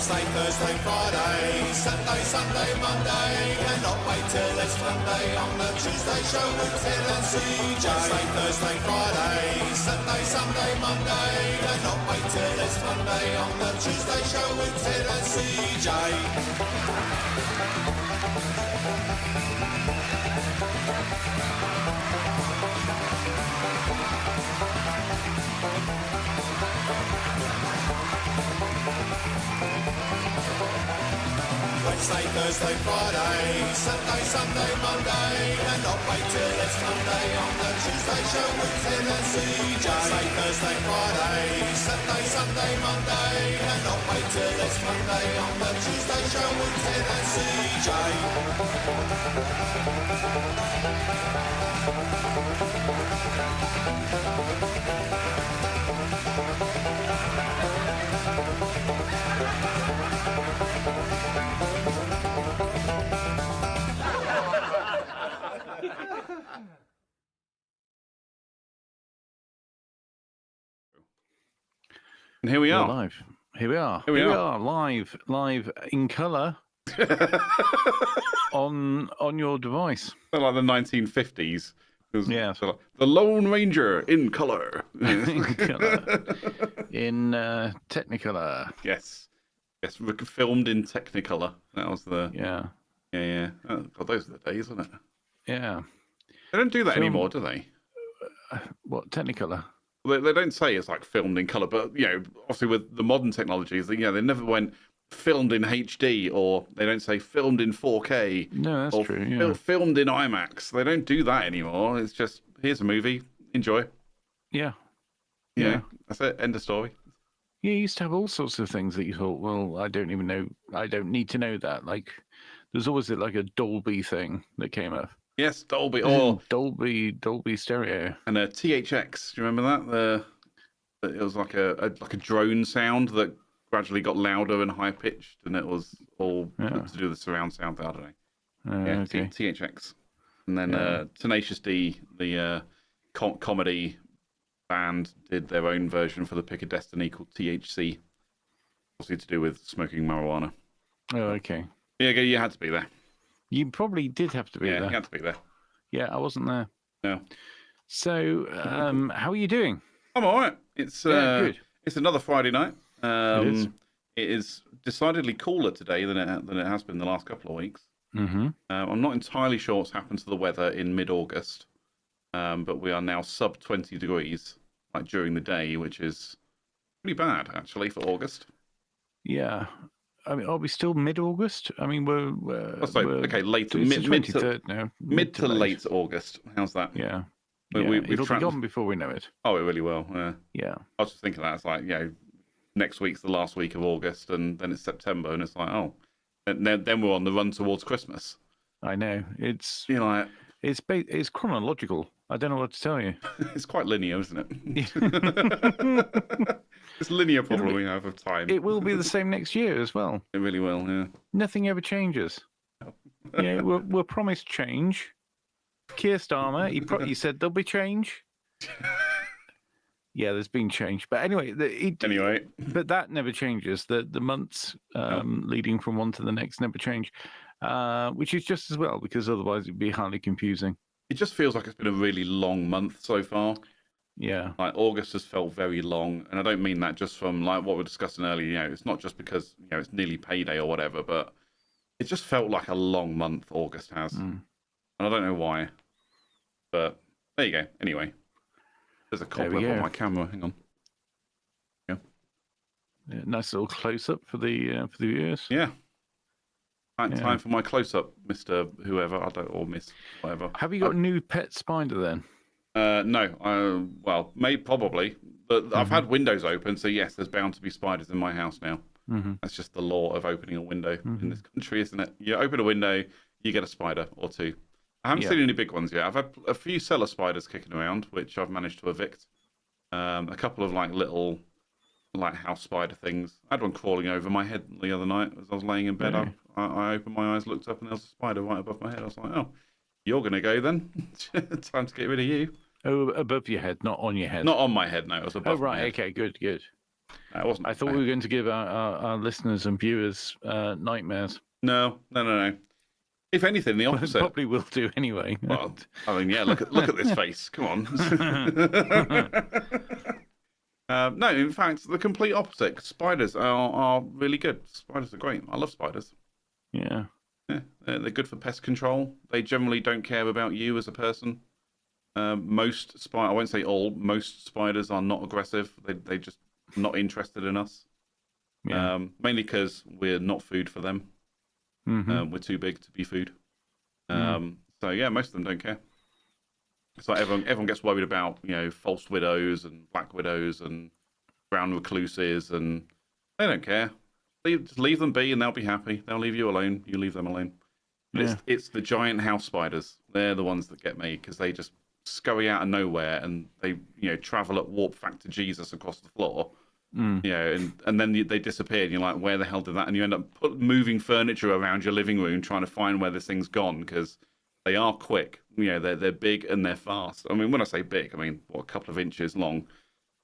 Wednesday, Thursday, Friday, Saturday, Sunday, Monday, and not wait till it's Monday on the Tuesday show with Ted and CJ. Wednesday, Thursday, Friday, Saturday, Sunday, Monday, and not wait till it's Monday on the Tuesday show with Ted and CJ. Wednesday, Thursday, Friday, Saturday, Sunday, Monday, and not wait till it's Monday on the Tuesday show with Ted and CJ. Wednesday, Thursday, Friday, Saturday, Sunday, Monday, and not wait till it's Monday on the Tuesday show with Ted and And here we are. We're live. Here we are. Here we are. Live in colour on your device. Like the 1950s. Yeah. So like, the Lone Ranger in colour. In colour. In Technicolor. Yes. Yes, filmed in Technicolor. That was the... Yeah. Yeah. Oh, God, those are the days, weren't it? Yeah. They don't do that anymore, do they? What, Technicolor? They don't say it's like filmed in colour, but, you know, obviously with the modern technologies, they never went filmed in HD, or they don't say filmed in 4K. No, that's true, yeah. Filmed in IMAX. They don't do that anymore. It's just, here's a movie, enjoy. Yeah. Yeah. That's it, end of story. Yeah, you used to have all sorts of things that you thought, well, I don't need to know that. Like, there's always like a Dolby thing that came up. Yes, Dolby. Or Dolby stereo. And a THX. Do you remember that? It was like a drone sound that gradually got louder and high pitched, and it was all to do with the surround sound. I don't know. Okay. THX. And then Tenacious D, the comedy band, did their own version for the Pick of Destiny called THC. Obviously to do with smoking marijuana. Oh, okay. Yeah, you had to be there. You probably did have to be there. Yeah, you had to be there. Yeah, I wasn't there. No. So, how are you doing? I'm all right. It's good. It's another Friday night. It is. It is decidedly cooler today than it has been the last couple of weeks. Mm-hmm. I'm not entirely sure what's happened to the weather in mid-August, but we are now sub 20 degrees, like during the day, which is pretty bad actually for August. Yeah. I mean, are we still mid-August? I mean, we're okay, late mid to late August. How's that? Yeah. We've It'll be gone before we know it. Oh, it really will. Yeah. Yeah. I was just thinking that it's like, next week's the last week of August, and then it's September, and it's like, oh, and then we're on the run towards Christmas. I know. It's like it's chronological. I don't know what to tell you. It's quite linear, isn't it? It's a linear problem we have of time. It will be the same next year as well. It really will, yeah. Nothing ever changes. We're promised change. Keir Starmer, he said there'll be change. Yeah, there's been change. But anyway, but that never changes. The months leading from one to the next never change, which is just as well, because otherwise it'd be highly confusing. It just feels like it's been a really long month so far. Yeah. Like August has felt very long, and I don't mean that just from like what we were discussing earlier. It's not just because it's nearly payday or whatever, but it just felt like a long month. August has, and I don't know why. But there you go. Anyway, there's a cobweb on my camera. Hang on. Yeah, nice little close up for the viewers. Yeah. Time for my close up, Mr. Whoever or Miss whatever. Have you got a new pet spider then? No. Probably. But I've had windows open, so yes, there's bound to be spiders in my house now. Mm-hmm. That's just the law of opening a window in this country, isn't it? You open a window, you get a spider or two. I haven't seen any big ones yet. I've had a few cellar spiders kicking around, which I've managed to evict. A couple of little house spider things. I had one crawling over my head the other night as I was laying in bed. I opened my eyes, looked up, and there was a spider right above my head. I was like, oh, you're going to go then. Time to get rid of you. Oh, above your head, not on your head. Not on my head, no. It was above my head. Okay, good. It wasn't. I thought we were going to give our listeners and viewers nightmares. No. If anything, the opposite. Probably will do anyway. Well, I mean, yeah. Look at this face. Come on. No, in fact, the complete opposite. Spiders are really good. Spiders are great. I love spiders. Yeah. Yeah, they're good for pest control. They generally don't care about you as a person. I won't say all. Most spiders are not aggressive. They just not interested in us. Yeah. Mainly because we're not food for them. We're too big to be food. So yeah, most of them don't care. It's like everyone gets worried about false widows and black widows and brown recluses, and they don't care. Just leave them be, and they'll be happy. They'll leave you alone. You leave them alone. Yeah. It's the giant house spiders. They're the ones that get me because they just scurry out of nowhere and they travel at warp factor Jesus across the floor. And then they disappear, and you're like, where the hell did that? And you end up moving furniture around your living room trying to find where this thing's gone because they are quick. They're big and they're fast. I mean, when I say big, I mean a couple of inches long.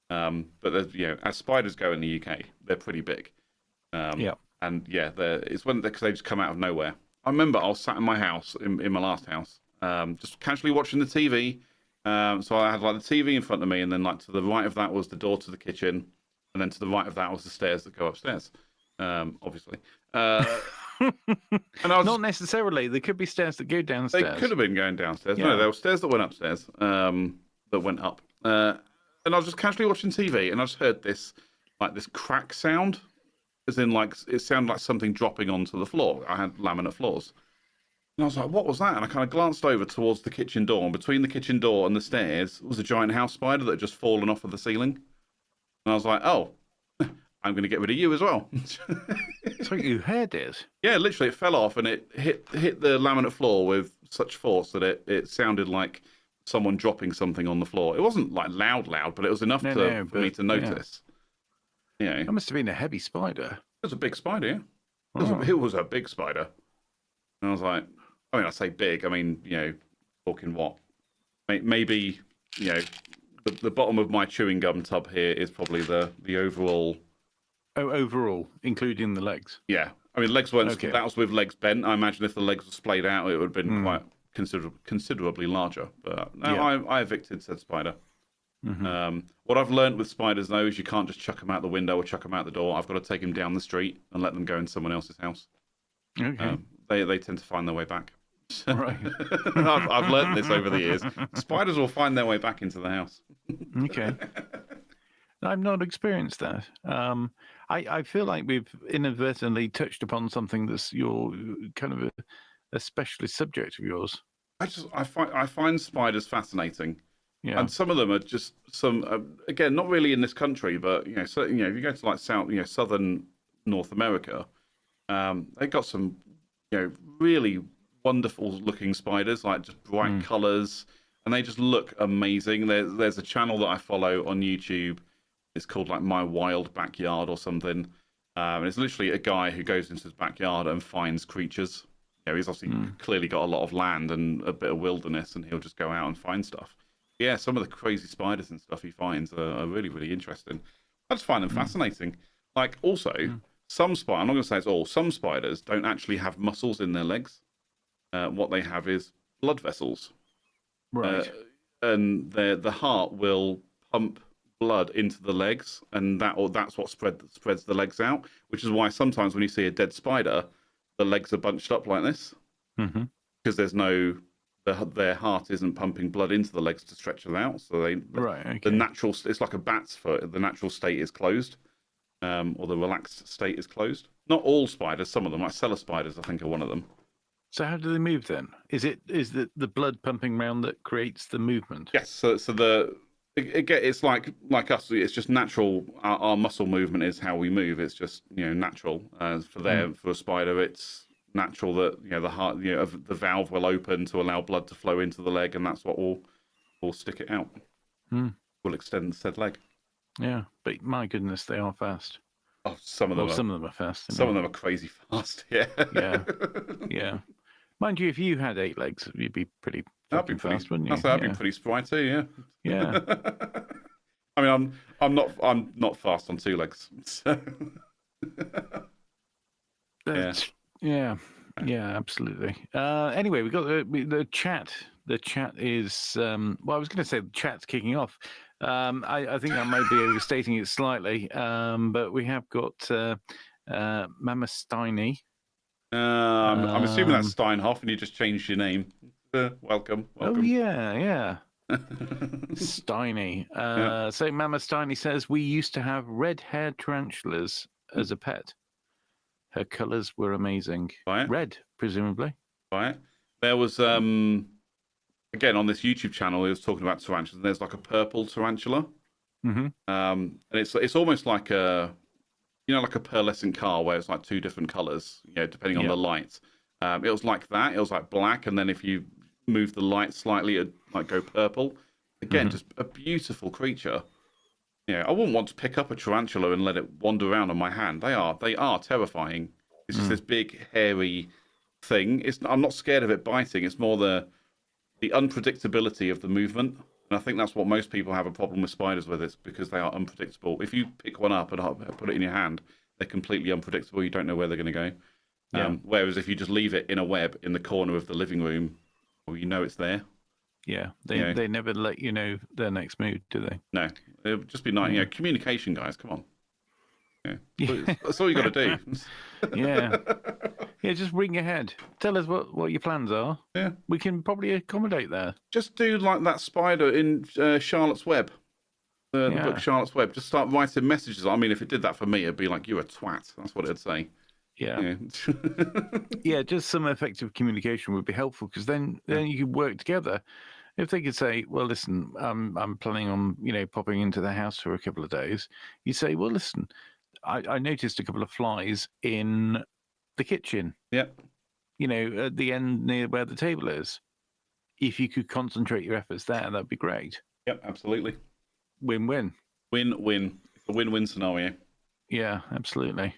But as spiders go in the UK, they're pretty big. And yeah, it's because they just come out of nowhere. I remember I was sat in my house in my last house, just casually watching the TV. So I had like the TV in front of me, and then like to the right of that was the door to the kitchen. And then to the right of that was the stairs that go upstairs, obviously. And I was, Not necessarily. There could be stairs that go downstairs. they could have been going downstairs. Yeah. No, there were stairs that went upstairs, that went up. And I was just casually watching TV, and I just heard this crack sound, as in like it sounded like something dropping onto the floor. I had laminate floors. And I was like, what was that? And I kind of glanced over towards the kitchen door, and between the kitchen door and the stairs was a giant house spider that had just fallen off of the ceiling. And I was like, oh, I'm going to get rid of you as well. So you heard it? Yeah, literally, it fell off and it hit the laminate floor with such force that it sounded like someone dropping something on the floor. It wasn't like loud, but it was enough for me to notice. Yeah. That must have been a heavy spider. It was a big spider, yeah. It was a big spider. And I was like, I mean, I say big, I mean, talking what? Maybe, the bottom of my chewing gum tub here is probably the overall. Oh, overall, including the legs. Yeah, I mean, legs weren't. Okay. That was with legs bent. I imagine if the legs were splayed out, it would have been quite considerably larger. But no, Yeah. I evicted said spider. What I've learned with spiders though is you can't just chuck them out the window or chuck them out the door. I've got to take them down the street and let them go in someone else's house. Okay. They tend to find their way back. Right. I've learned this over the years. Spiders will find their way back into the house. Okay. I've not experienced that. I feel like we've inadvertently touched upon something that's your kind of a specialist subject of yours. I find spiders fascinating. Yeah. And some of them are just again, not really in this country, but if you go to like southern North America, they've got some really wonderful looking spiders, like just bright colors, and they just look amazing. There's a channel that I follow on YouTube. It's called like My Wild Backyard or something. And it's literally a guy who goes into his backyard and finds creatures. He's obviously clearly got a lot of land and a bit of wilderness, and he'll just go out and find stuff. Yeah, some of the crazy spiders and stuff he finds are really, really interesting. I just find them fascinating. Like also, some spiders, I'm not going to say it's all, some spiders don't actually have muscles in their legs. What they have is blood vessels. Right. And the heart will pump blood into the legs, and that's what spreads the legs out, which is why sometimes when you see a dead spider, the legs are bunched up like this, because there's their heart isn't pumping blood into the legs to stretch them out. So the natural, it's like a bat's foot. The natural state is closed, or the relaxed state is closed. Not all spiders, some of them, like cellar spiders, I think, are one of them. So how do they move then? Is the blood pumping around that creates the movement? Yes. So it's like us. It's just natural. Our muscle movement is how we move. It's just natural. For a spider, it's natural that the heart, the valve will open to allow blood to flow into the leg, and that's what will stick it out. Will extend said leg. Yeah, but my goodness, they are fast. Oh, some of them are fast. Some of them are crazy fast. Yeah. Yeah. Mind you, if you had 8 legs, you'd be pretty fast, wouldn't you? I'd be pretty spry too. Yeah. Yeah. I mean, I'm not fast on two legs. So. Yeah, absolutely. Anyway, we got the chat. The chat is well, I was going to say the chat's kicking off. I think that might be overstating it slightly, but we have got Mama Steiny. I'm assuming that's Steinhoff, and you just changed your name. Welcome. Oh yeah. Steiny. So Mama Steiny says we used to have red-haired tarantulas as a pet. Her colours were amazing. Right. Red, presumably. Right. There was again on this YouTube channel, he was talking about tarantulas, and there's like a purple tarantula. Mm-hmm. And it's almost like a like a pearlescent car where it's like two different colours, depending on the light. It was like that. It was like black, and then if you move the light slightly, it'd like go purple. Again, just a beautiful creature. I wouldn't want to pick up a tarantula and let it wander around on my hand. They are terrifying. It's just this big, hairy thing. I'm not scared of it biting. It's more the unpredictability of the movement. And I think that's what most people have a problem with spiders with. It's because they are unpredictable. If you pick one up and put it in your hand, they're completely unpredictable. You don't know where they're going to go. Whereas if you just leave it in a web in the corner of the living room, well, it's there. Yeah, they never let you know their next move, do they? No, it would just be nice. Communication, guys. Come on. That's all you got to do. Yeah, just ring ahead. Tell us what your plans are. Yeah, we can probably accommodate there. Just do like that spider in Charlotte's Web, the book Charlotte's Web. Just start writing messages. I mean, if it did that for me, it'd be like, "You're a twat." That's what it'd say. Yeah. Just some effective communication would be helpful, because then you could work together. If they could say, well, listen, I'm planning on, popping into the house for a couple of days. You say, well, listen, I noticed a couple of flies in the kitchen. Yeah. At the end near where the table is. If you could concentrate your efforts there, that'd be great. Yep, absolutely. Win-win. Win-win. It's a win-win scenario. Yeah, absolutely.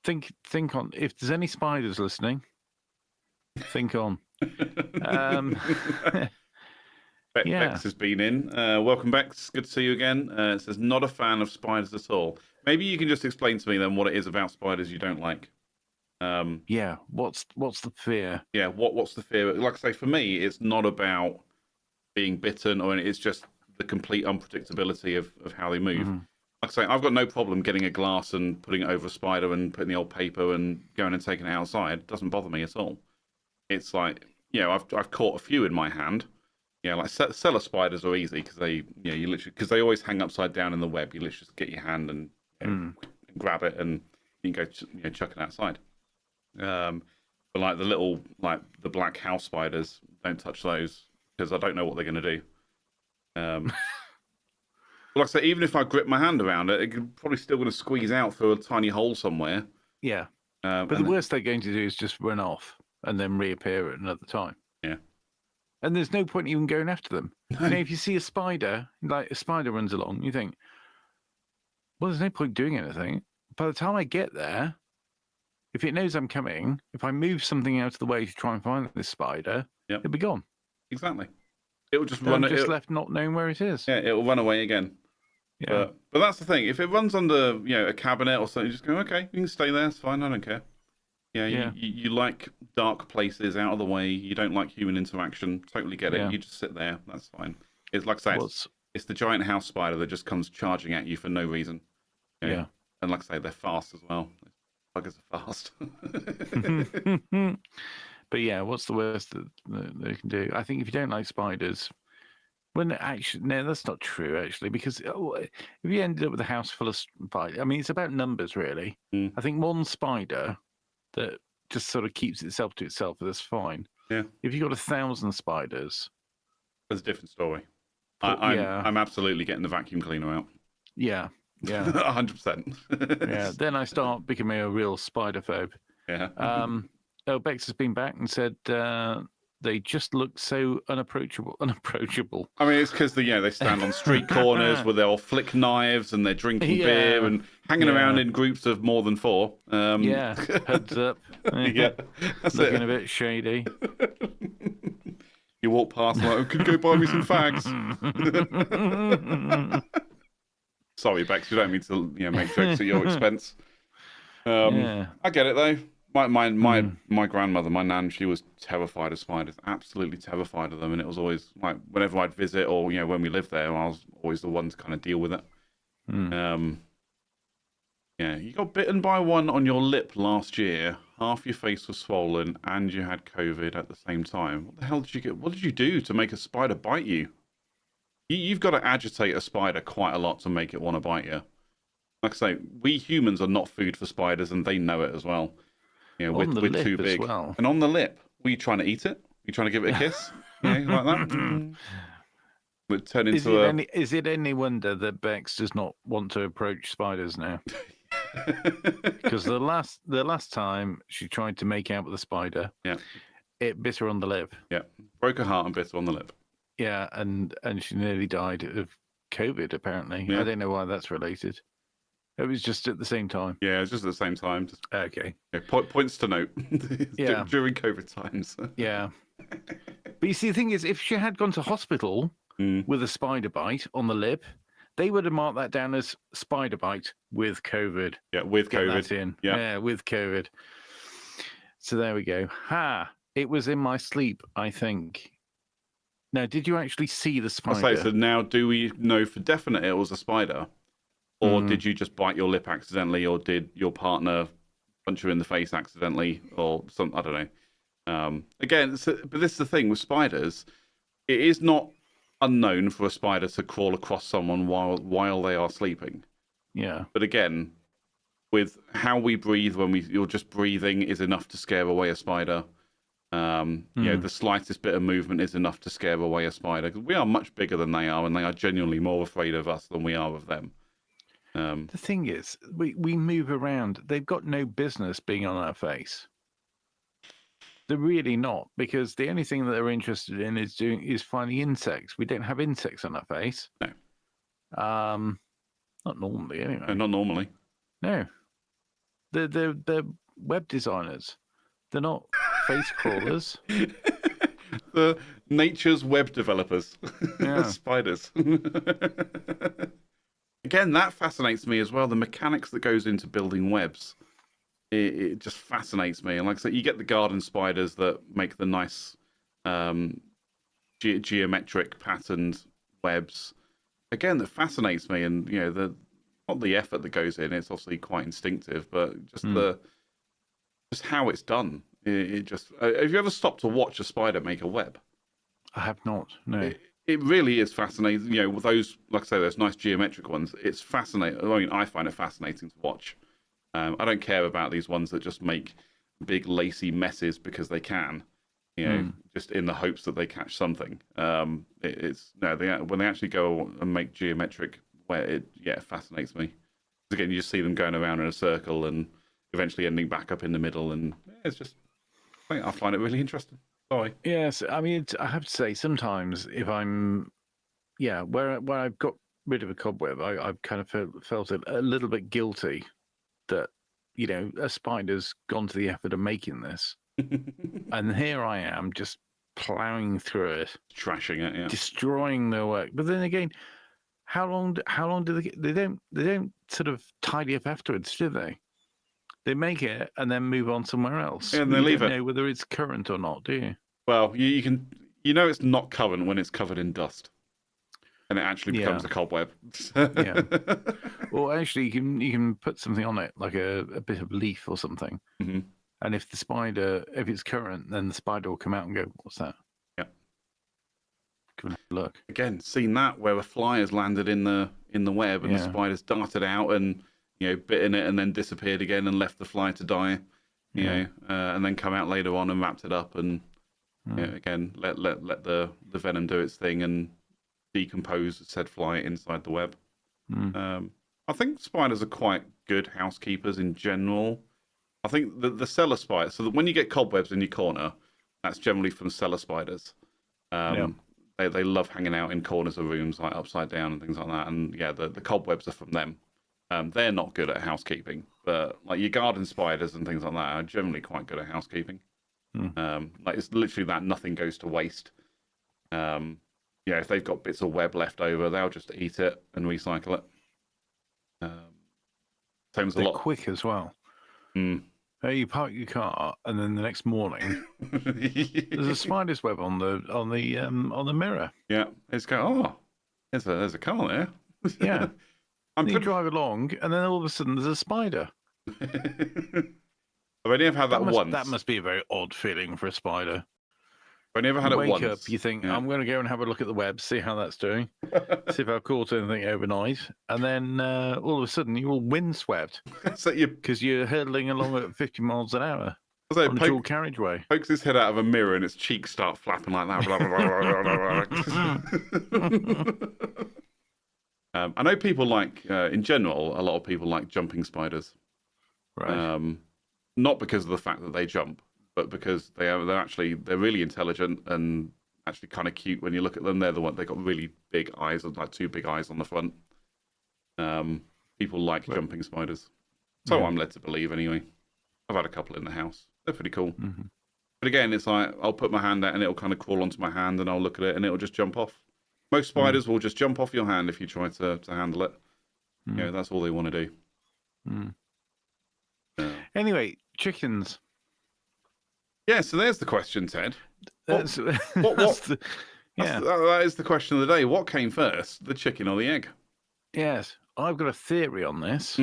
Think on, if there's any spiders listening, think on. Bex has been in. Welcome, Bex. Good to see you again. It says, not a fan of spiders at all. Maybe you can just explain to me then what it is about spiders you don't like. What's the fear? Yeah, what's the fear? Like I say, for me, it's not about being bitten, or it's just the complete unpredictability of how they move. Like I say, I've got no problem getting a glass and putting it over a spider and putting the old paper and going and taking it outside. It doesn't bother me at all. It's like, I've caught a few in my hand. Like cellar spiders are easy because they, you literally, because they always hang upside down in the web. You literally just get your hand and grab it, and you can go, chuck it outside. But like the little, like the black house spiders, don't touch those, because I don't know what they're going to do. Like I say, even if I grip my hand around it, it's probably still going to squeeze out through a tiny hole somewhere. Yeah. But the worst they're going to do is just run off and then reappear at another time. Yeah. And there's no point even going after them. No. If you see a spider, like a spider runs along, you think, well, there's no point doing anything. By the time I get there, if it knows I'm coming, if I move something out of the way to try and find this spider, it'll be gone. Exactly. It will just run. Just left not knowing where it is. Yeah, it will run away again. Yeah. But that's the thing. If it runs under, a cabinet or something, you just go, okay, you can stay there. It's fine. I don't care. You like dark places out of the way. You don't like human interaction. Totally get it. You just sit there. That's fine. It's like I say, it's the giant house spider that just comes charging at you for no reason. Yeah. And like I say, they're fast as well. Buggers are fast. But what's the worst that they can do? I think if you don't like spiders, no, that's not true, actually, because if you ended up with a house full of spiders, I mean, it's about numbers, really. I think one spider that just sort of keeps itself to itself, that's fine. Yeah. If you've got 1,000 spiders, that's a different story. I'm absolutely getting the vacuum cleaner out. Yeah. 100%. Then I start becoming a real spider phobe. Yeah. Bex has been back and said they just look so unapproachable. I mean, it's because they stand on street corners where they'll flick knives and they're drinking beer and hanging around in groups of more than 4. Heads up. That's looking a bit shady. You walk past like, could you go buy me some fags? Sorry, Bex, you don't mean to make jokes at your expense. Yeah. I get it though. Hmm. My grandmother, my nan, she was terrified of spiders, absolutely terrified of them, and it was always like whenever I'd visit or when we lived there, I was always the one to kind of deal with it. Hmm. Yeah, you got bitten by one on your lip last year. Half your face was swollen, and you had COVID at the same time. What the hell did you get? What did you do to make a spider bite you? You've got to agitate a spider quite a lot to make it want to bite you. Like I say, we humans are not food for spiders, and they know it as well. On the we're lip too as big. well. And on the lip, were you trying to eat it? Were you trying to give it a kiss? Like that? Would turn into a. Is it any wonder that Bex does not want to approach spiders now? Because the last time she tried to make out with a spider, Yeah, it bit her on the lip. yeah, broke her heart and bit her on the lip. Yeah, and she nearly died of COVID. Apparently, Yeah. I don't know why that's related. It was just at the same time. Yeah, it's just at the same time. Just, Okay. points to note. Yeah. During COVID times. Yeah. But you see, the thing is, if she had gone to hospital with a spider bite on the lip, they would have marked that down as spider bite with COVID. Yeah, with Get COVID. that in. Yeah. Yeah, with COVID. So there we go. It was in my sleep, I think. Now, did you actually see the spider? I say, so now do we know for definite it was a spider? Or did you just bite your lip accidentally, or did your partner punch you in the face accidentally, or some? I don't know. Again, but this is the thing with spiders. It is not unknown for a spider to crawl across someone while they are sleeping. Yeah. But again, with how we breathe when you're just breathing is enough to scare away a spider. The slightest bit of movement is enough to scare away a spider. 'Cause we are much bigger than they are, and they are genuinely more afraid of us than we are of them. The thing is, we move around. They've got no business being on our face. They're really not, because the only thing that they're interested in is finding insects. We don't have insects on our face. No. Not normally, anyway. No, not normally. No. They're web designers. They're not face crawlers. The nature's web developers. Yeah. Spiders. Again, that fascinates me as well. The mechanics that goes into building webs. It just fascinates me. And like I said, you get the garden spiders that make the nice geometric patterned webs. Again, that fascinates me. And, not the effort that goes in. It's obviously quite instinctive, but just just how it's done. It just. Have you ever stopped to watch a spider make a web? I have not. No. It really is fascinating. With those, like I say, those nice geometric ones, it's fascinating. I mean, I find it fascinating to watch. I don't care about these ones that just make big lacy messes because they can, just in the hopes that they catch something. When they actually go and make geometric, it fascinates me. Again, you just see them going around in a circle and eventually ending back up in the middle, and it's just, I find it really interesting. Sorry. Yes, I mean, I have to say, sometimes if I'm, where I've got rid of a cobweb, I've kind of felt a little bit guilty that, a spider's gone to the effort of making this. And here I am just plowing through it. Trashing it, yeah. Destroying their work. But then again, how long do they don't sort of tidy up afterwards, do they? They make it and then move on somewhere else. Yeah, and they leave it. You don't know whether it's current or not, do you? Well, you can, it's not current when it's covered in dust, and it actually becomes a cobweb. Yeah. Well, actually, you can put something on it, like a bit of leaf or something. Mm-hmm. And if it's current, then the spider will come out and go, "What's that?" Yeah. Give it a look. Again, seen that where a fly has landed in the web, and the spider's darted out and bitten it, and then disappeared again and left the fly to die. And then come out later on and wrapped it up, and again let the venom do its thing and decompose said fly inside the web. I think spiders are quite good housekeepers in general. I think the cellar spider. So that when you get cobwebs in your corner, that's generally from cellar spiders. They love hanging out in corners of rooms, like upside down and things like that. And the cobwebs are from them. They're not good at housekeeping, but like your garden spiders and things like that are generally quite good at housekeeping. Like it's literally that nothing goes to waste. If they've got bits of web left over, they'll just eat it and recycle it. Same as a They're lot. quick as well. Mm. You park your car, and then the next morning there's a spider's web on the mirror. Yeah, it's going. Oh, there's a car there. Yeah, I'm you pretty. drive along, and then all of a sudden there's a spider. I've only ever had that once. That must be a very odd feeling for a spider. I've never had You it wake once. up, you think, Yeah. I'm going to go and have a look at the web, see how that's doing, see if I've caught anything overnight, and then all of a sudden you're all windswept So you because you're hurtling along at 50 miles an hour so on a dual carriageway. pokes his head out of a mirror and its cheeks start flapping like that. Blah, blah, blah, blah, blah. I know people like, in general, a lot of people like jumping spiders. Right. Not because of the fact that they jump, but because they're really intelligent and actually kind of cute when you look at them. They're the one they got really big eyes, like 2 big eyes on the front. People like jumping spiders, so I'm led to believe anyway. I've had a couple in the house. They're pretty cool. Mm-hmm. But again, it's like I'll put my hand out and it'll kind of crawl onto my hand and I'll look at it and it'll just jump off. Most spiders will just jump off your hand if you try to handle it. You know, that's all they want to do. Anyway, chickens. Yeah, so there's the question, Ted. That is the question of the day. What came first, the chicken or the egg? Yes, I've got a theory on this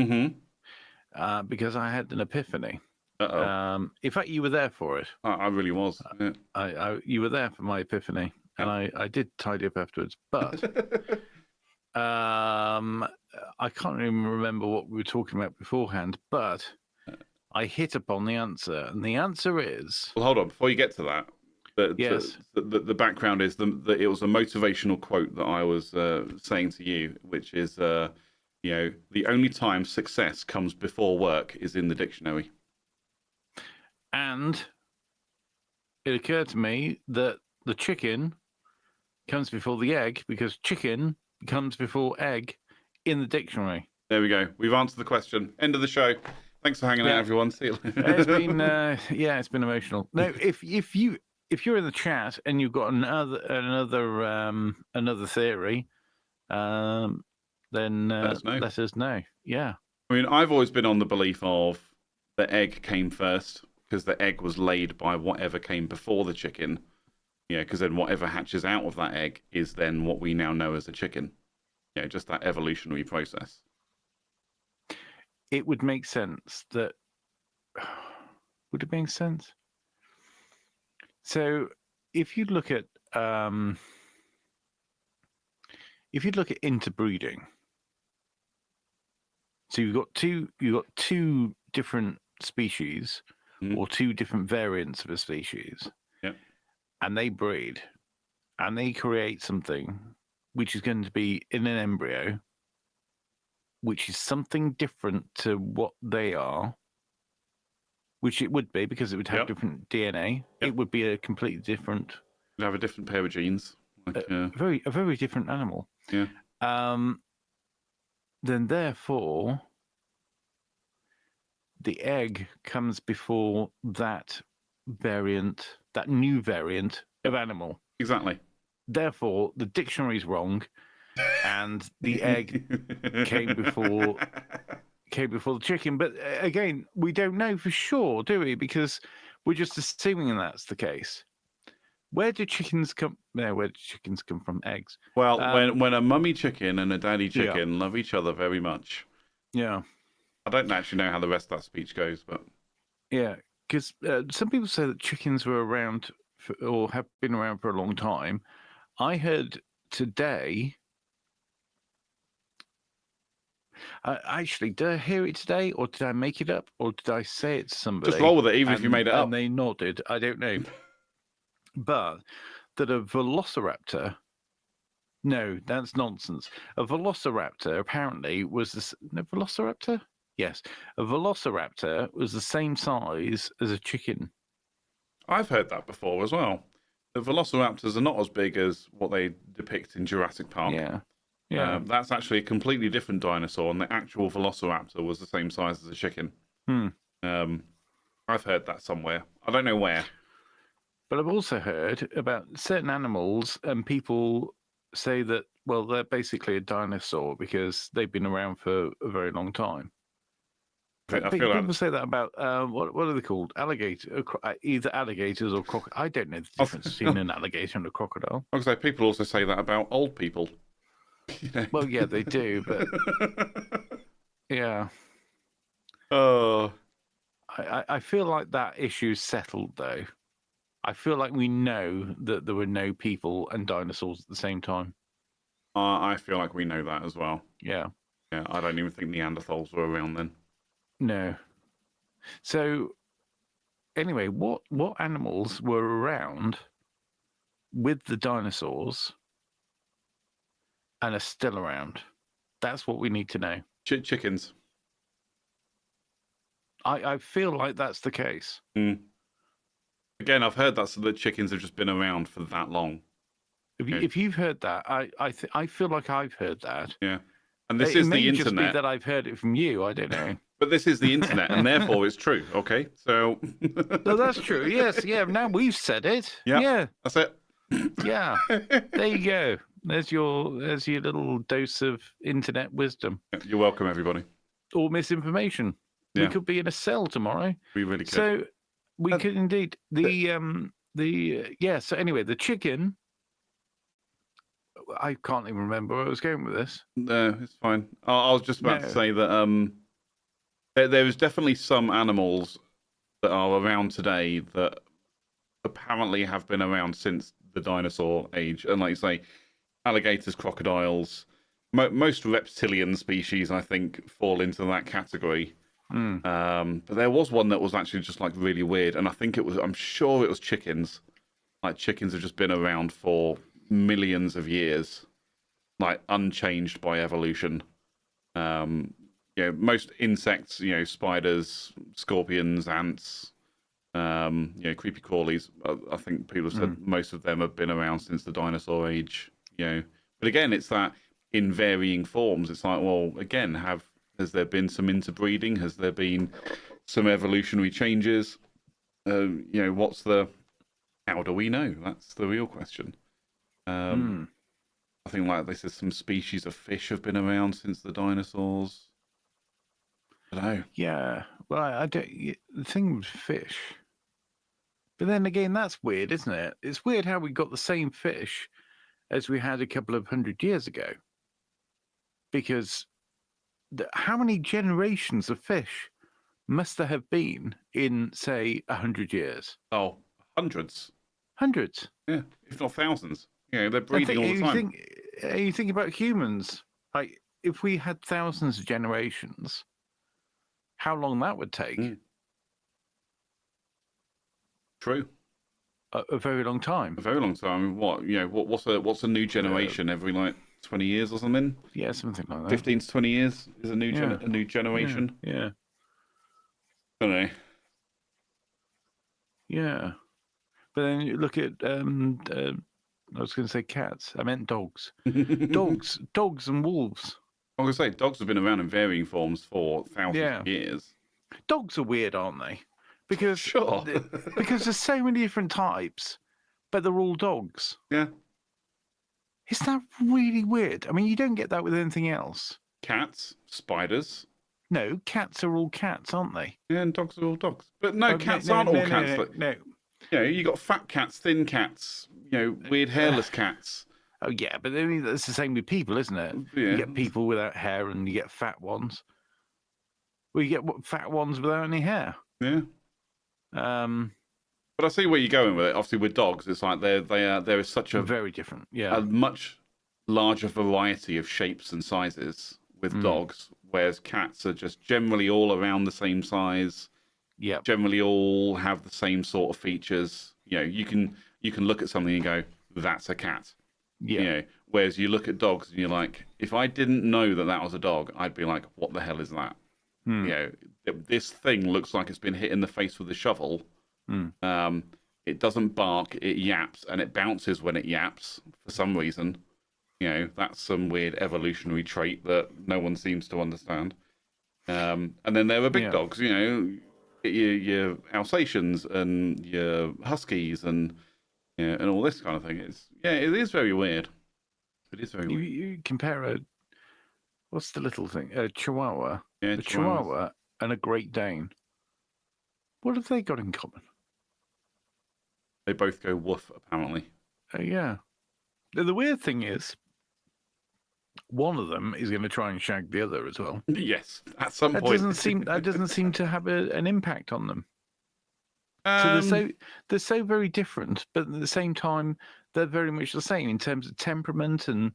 because I had an epiphany. In fact, you were there for it. I really was. Yeah. You were there for my epiphany, and I did tidy up afterwards. But I can't even remember what we were talking about beforehand. But I hit upon the answer, and the answer is. Well, hold on. Before you get to that, the background is that it was a motivational quote that I was saying to you, which is, the only time success comes before work is in the dictionary. And it occurred to me that the chicken comes before the egg because chicken comes before egg in the dictionary. There we go. We've answered the question. End of the show. Thanks for hanging out, everyone. See you later. It's been it's been emotional. No, if you're in the chat and you've got another theory, then let us know. Yeah. I mean, I've always been on the belief of the egg came first because the egg was laid by whatever came before the chicken. Because then whatever hatches out of that egg is then what we now know as a chicken. Just that evolutionary process. It would make sense that. Would it make sense? So, if you look at interbreeding, so you've got two different species or two different variants of a species, and they breed, and they create something which is going to be in an embryo, which is something different to what they are, which it would be because it would have different DNA. It would be a completely different. You'd have a different pair of genes. A very different animal. Yeah. Then therefore, the egg comes before that variant, that new variant of animal. Exactly. Therefore, the dictionary's wrong, and the egg came before the chicken. But again, we don't know for sure, do we? Because we're just assuming that's the case. Where do chickens come? No, where do chickens come from? Eggs. Well, when a mummy chicken and a daddy chicken love each other very much. Yeah. I don't actually know how the rest of that speech goes, but yeah, because some people say that chickens were around or have been around for a long time. I heard today. Actually, did I hear it today, or did I make it up, or did I say it to somebody? Just roll with it, even if you made it up. And they nodded. I don't know. But that a velociraptor. No, that's nonsense. A velociraptor apparently was velociraptor? Yes, a velociraptor was the same size as a chicken. I've heard that before as well. The velociraptors are not as big as what they depict in Jurassic Park. Yeah. Yeah. That's actually a completely different dinosaur, and the actual velociraptor was the same size as a chicken. I've heard that somewhere. I don't know where. But I've also heard about certain animals and people say that, well, they're basically a dinosaur because they've been around for a very long time. I feel People say that about what are they called? Alligator, either alligators or crocodile. I don't know the difference between an alligator and a crocodile. I was say people also say that about old people. Well, yeah, they do, but yeah. Oh, I feel like that issue's settled, though. I feel like we know that there were no people and dinosaurs at the same time. I feel like we know that as well. Yeah. Yeah, I don't even think Neanderthals were around then. No. So, anyway, what animals were around with the dinosaurs and are still around? That's what we need to know. Chickens. I feel like that's the case. Mm. Again, I've heard that the chickens have just been around for that long. If you've heard that, I feel like I've heard that. Yeah, and this is the internet. It may just be that I've heard it from you. I don't know. But this is the internet, and therefore it's true. Okay, so. No, that's true. Yes, yeah. Now we've said it. Yep, yeah, that's it. Yeah, there you go. There's your little dose of internet wisdom. You're welcome, everybody. Or misinformation. Yeah. We could be in a cell tomorrow. We really could. So we could indeed. So anyway, the chicken. I can't even remember where I was going with this. No, it's fine. I was just about to say that there is definitely some animals that are around today that apparently have been around since the dinosaur age, and like you say, alligators, crocodiles, most reptilian species, I think, fall into that category. But there was one that was actually just like really weird, and I'm sure it was chickens. Like chickens have just been around for millions of years, like unchanged by evolution. Most insects, spiders, scorpions, ants, creepy crawlies. I think people have said most of them have been around since the dinosaur age. But again, it's that in varying forms. It's like, well, again, has there been some interbreeding? Has there been some evolutionary changes? How do we know? That's the real question. I think like this is some species of fish have been around since the dinosaurs. I don't know. Yeah, well, I don't. The thing with fish, but then again, that's weird, isn't it? It's weird how we got the same fish as we had a couple of 100 years ago. Because how many generations of fish must there have been in, say, 100 years? Oh, hundreds. Hundreds. Yeah, if not thousands. They're breeding all the time. You think about humans. Like, if we had thousands of generations, how long that would take? True. A very long time. A very long time. What's a new generation every 20 years or something? Yeah, something like that. 15 to 20 years is a new generation. Yeah. I don't know. Yeah. But then you look at I was going to say cats. I meant dogs. dogs and wolves. I was going to say dogs have been around in varying forms for thousands of years. Dogs are weird, aren't they? Because sure. Because there's so many different types, but they're all dogs. Yeah. Is that really weird? I mean, you don't get that with anything else. Cats, spiders. No, cats are all cats, aren't they? Yeah, and dogs are all dogs. But no, cats aren't all cats. No. You got fat cats, thin cats, weird hairless cats. Oh, yeah, but I mean, that's the same with people, isn't it? Yeah. You get people without hair and you get fat ones. Well, you get fat ones without any hair. Yeah. But I see where you're going with it. Obviously, with dogs, it's like there is such a very different, a much larger variety of shapes and sizes with dogs, whereas cats are just generally all around the same size. Yeah, generally all have the same sort of features. You can look at something and go, "That's a cat." Yeah. Whereas you look at dogs and you're like, if I didn't know that was a dog, I'd be like, "What the hell is that?" This thing looks like it's been hit in the face with a shovel. It doesn't bark, it yaps, and it bounces when it yaps for some reason. That's some weird evolutionary trait that no one seems to understand. And then there are big dogs, your Alsatians and your Huskies and all this kind of thing. It is very weird. It is very You, weird. you compare what's the little thing? A Chihuahua. Yeah, A Chihuahuas. Chihuahua and a Great Dane. What have they got in common? They both go woof, apparently. Yeah. The weird thing is, one of them is going to try and shag the other as well. Yes, at some That point. doesn't seem to have an impact on them. So they're so very different, but at the same time, they're very much the same in terms of temperament and.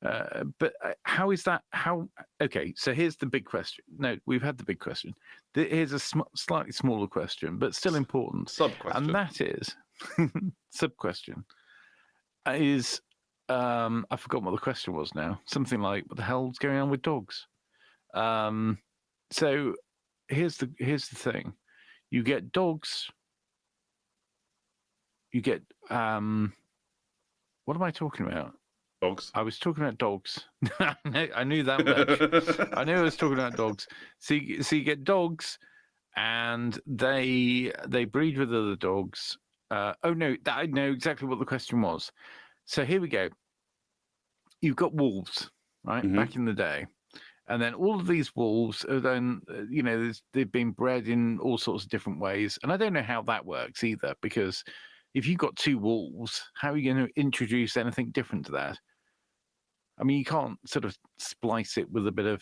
But how is that? Okay, so here's the big question. No, we've had the big question. Here's a slightly smaller question, but still important. Sub question. And that is sub question. Is I forgot what the question was now. Something like, "What the hell's going on with dogs?" So here's the thing. You get dogs. You get what am I talking about? Dogs. I was talking about dogs. I knew that much. I knew I was talking about dogs. So you get dogs, and they breed with other dogs. Oh no, I know exactly what the question was. So here we go. You've got wolves, right? Mhm. Back in the day, and then all of these wolves are then they've been bred in all sorts of different ways, and I don't know how that works either, because if you've got two wolves, how are you going to introduce anything different to that? I mean, you can't sort of splice it with a bit of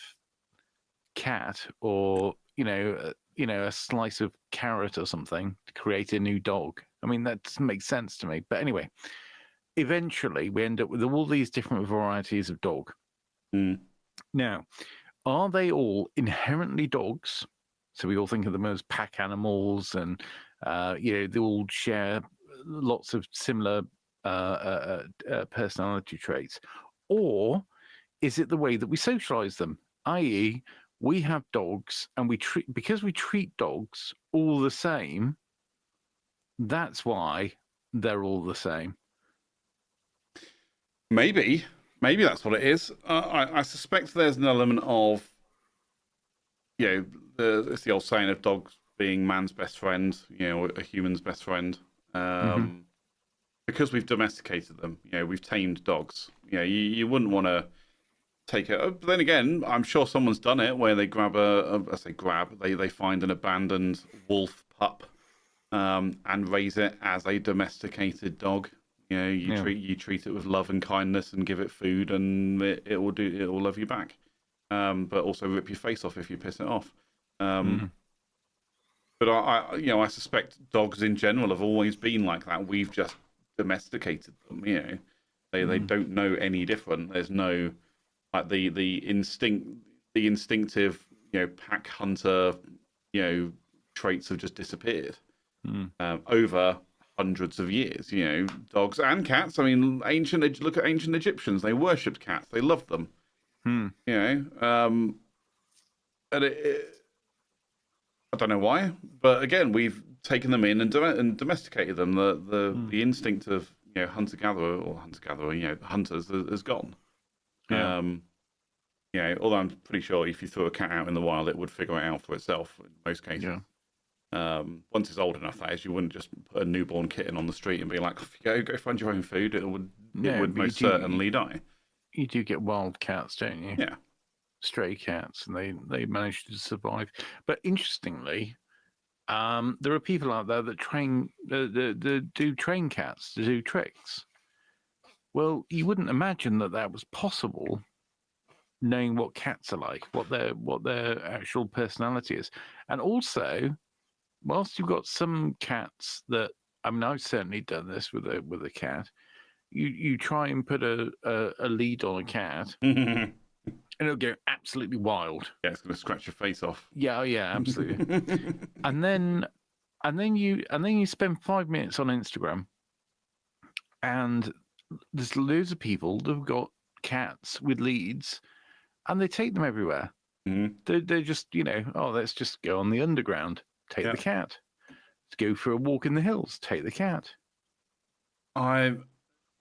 cat or a slice of carrot or something to create a new dog. I mean, that doesn't make sense to me. But anyway, eventually we end up with all these different varieties of dog. Mm. Now, are they all inherently dogs? So we all think of them as pack animals, and they all share lots of similar personality traits. Or is it the way that we socialize them? I.e., we have dogs and because we treat dogs all the same, that's why they're all the same. Maybe that's what it is. I suspect there's an element of, it's the old saying of dogs being man's best friend, a human's best friend. Because we've domesticated them, we've tamed dogs. You wouldn't want to take it. But then again, I'm sure someone's done it where they grab they find an abandoned wolf pup, and raise it as a domesticated dog. You treat it with love and kindness and give it food, and it will love you back. But also rip your face off if you piss it off. But I suspect dogs in general have always been like that. We've just domesticated them. They don't know any different. There's no like the instinctive pack hunter traits have just disappeared over hundreds of years. Dogs and cats. I mean, look at ancient Egyptians. They worshipped cats. They loved them. And I don't know why, but again, we've taken them in and domesticated them. The instinct of hunter-gatherer, hunters has gone. Although I'm pretty sure if you threw a cat out in the wild, it would figure it out for itself in most cases. Once it's old enough, that is, you wouldn't just put a newborn kitten on the street and be like, go find your own food. It would most certainly die. You do get wild cats, don't you? Yeah. Stray cats, and they manage to survive. But interestingly, there are people out there that do train cats to do tricks. Well, you wouldn't imagine that was possible, knowing what cats are like, what their actual personality is, and also, whilst you've got some cats that, I mean, I've certainly done this with a cat. You try and put a lead on a cat. And it'll go absolutely wild. Yeah, it's going to scratch your face off. Yeah, absolutely. and then you spend 5 minutes on Instagram, and there's loads of people that've got cats with leads, and they take them everywhere. They're just let's just go on the underground, take the cat. Let's go for a walk in the hills, take the cat. I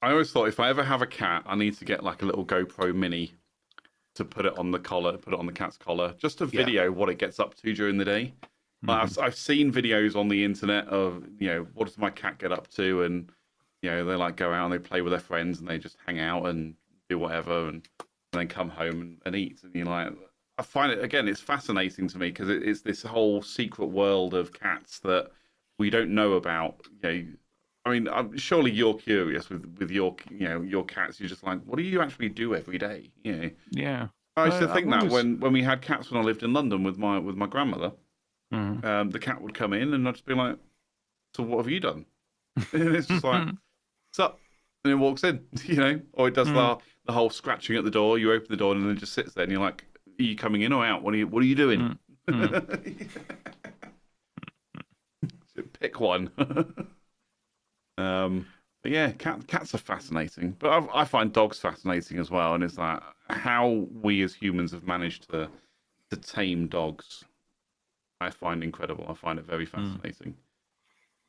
always thought if I ever have a cat, I need to get like a little GoPro Mini to put it on the collar, put it on the cat's collar, just to video what it gets up to during the day. I've seen videos on the internet of what does my cat get up to, and they like go out and they play with their friends and they just hang out and do whatever, and then come home and eat. And you're like, I find it again. It's fascinating to me because it's this whole secret world of cats that we don't know about. I mean, surely you're curious with your your cats. You're just like, what do you actually do every day? Yeah. I used to think that always... when we had cats when I lived in London with my grandmother, the cat would come in and I'd just be like, so what have you done? And it's just like, what's up? And it walks in, or it does the whole scratching at the door. You open the door and then it just sits there, and you're like, are you coming in or out? What are you doing? Pick one. But yeah, cats are fascinating, but I find dogs fascinating as well. And it's like how we as humans have managed to tame dogs. I find incredible. I find it very fascinating.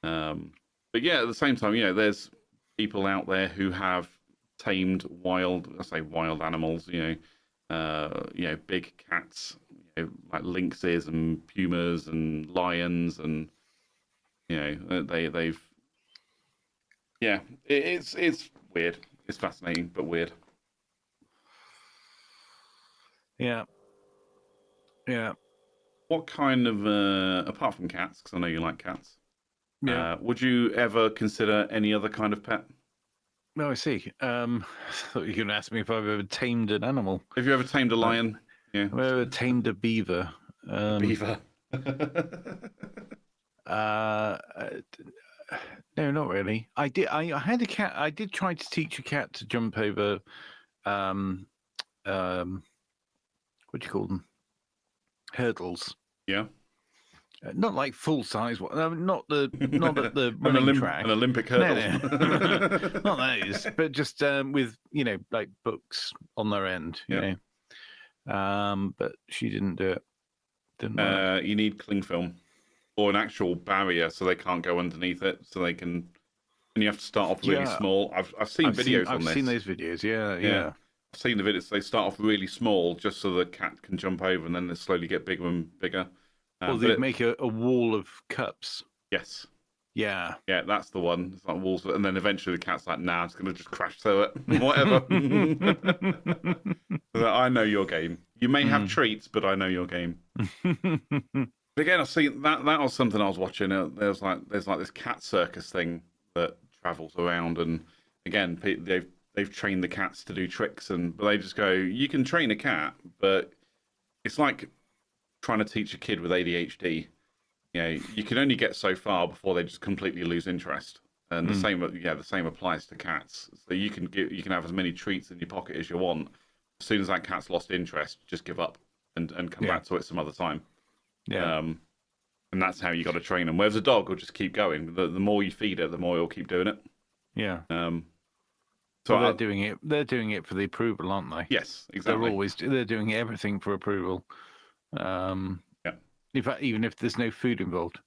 But yeah, at the same time, there's people out there who have tamed wild animals. Big cats, like lynxes and pumas and lions, and they've. Yeah, it's weird. It's fascinating, but weird. Yeah. What kind of, apart from cats, because I know you like cats, would you ever consider any other kind of pet? No, I see. I thought you were going to ask me if I've ever tamed an animal. Have you ever tamed a lion? Yeah. I've ever tamed a beaver. Beaver. No, not really. I did. I had a cat. I did try to teach a cat to jump over. What do you call them? Hurdles. Yeah. Not like full size one. Not at the running track. An Olympic hurdle. No. Not those, but just with like books on their end. You know. But she didn't do it. Didn't work. You need cling film or an actual barrier so they can't go underneath it. So they can. And you have to start off really small. I've seen videos on this. I've seen those videos. Yeah. I've seen the videos. They start off really small just so the cat can jump over, and then they slowly get bigger and bigger. Or they make a wall of cups. Yes. Yeah. Yeah, that's the one. It's like walls, and then eventually the cat's like, "Nah, it's gonna just crash through it, whatever." I know your game. You may have treats, but I know your game. But again, I've seen that was something I was watching. There's like this cat circus thing that travels around, and again, they've trained the cats to do tricks, but they just go, "You can train a cat, but it's like trying to teach a kid with ADHD. You can only get so far before they just completely lose interest." And the same applies to cats. So you can have as many treats in your pocket as you want. As soon as that cat's lost interest, just give up and come back to it some other time. Yeah. And that's how you got to train them. Whereas a dog will just keep going. The more you feed it, the more it'll keep doing it. Yeah. So they're doing it. They're doing it for the approval, aren't they? Yes, exactly. They're doing everything for approval. In fact, even if there's no food involved,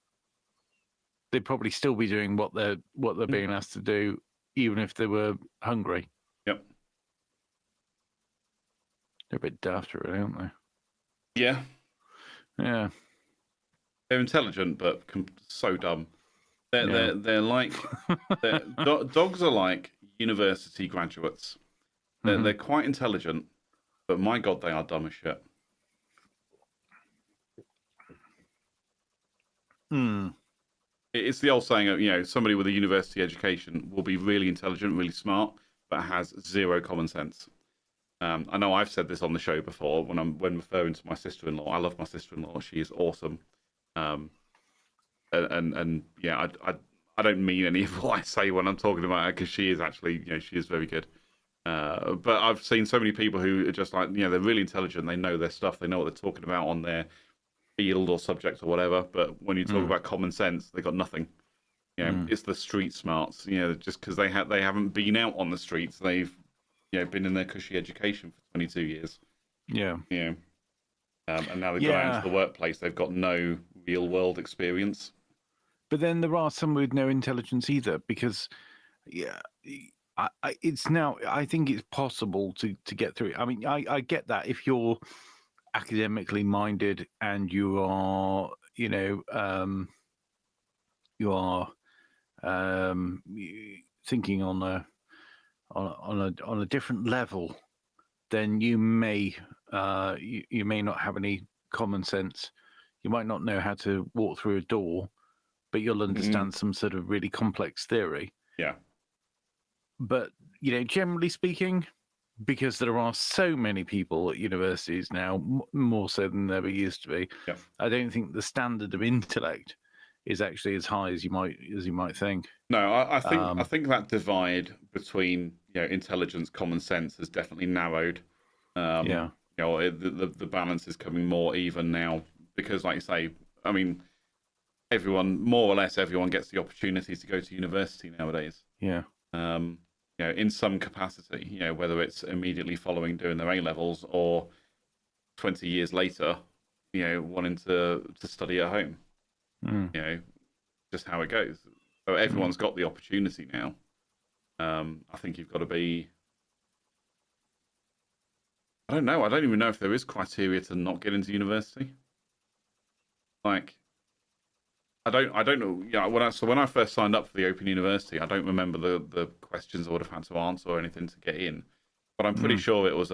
they'd probably still be doing what they're being asked to do, even if they were hungry. Yep. They're a bit daft, really, aren't they? Yeah. Yeah. They're intelligent, but so dumb. They're like dogs are like university graduates. They're quite intelligent, but my God, they are dumb as shit. It's the old saying, somebody with a university education will be really intelligent, really smart, but has zero common sense. I know I've said this on the show before when referring to my sister-in-law. I love my sister-in-law; she is awesome. I don't mean any of what I say when I'm talking about her because she is actually, she is very good. But I've seen so many people who are just like, they're really intelligent. They know their stuff. They know what they're talking about on their field or subject or whatever. But when you talk about common sense, they got nothing. It's the street smarts. Just because they haven't been out on the streets, they've been in their cushy education for 22 years. Yeah. And now they've gone out into the workplace. They've got no real world experience. But then there are some with no intelligence either, because I think it's possible to get through it. I mean, I get that if you're academically minded and you are, thinking on a different level then you may you may not have any common sense. You might not know how to walk through a door, but you'll understand some sort of really complex theory. Yeah. But, generally speaking, because there are so many people at universities now, more so than there ever used to be, Yeah. I don't think the standard of intellect is actually as high as you might think. No, I think that divide between intelligence, common sense has definitely narrowed. Yeah. The balance is coming more even now because, like you say, I mean, more or less everyone gets the opportunity to go to university nowadays. Yeah. In some capacity, whether it's immediately following doing their A levels or 20 years later, wanting to study at home. Just how it goes. So everyone's got the opportunity now. I think you've got to be. I don't know. I don't even know if there is criteria to not get into university. Like, I don't know. Yeah, when I first signed up for the Open University, I don't remember the questions I would have had to answer or anything to get in. But I'm pretty sure it was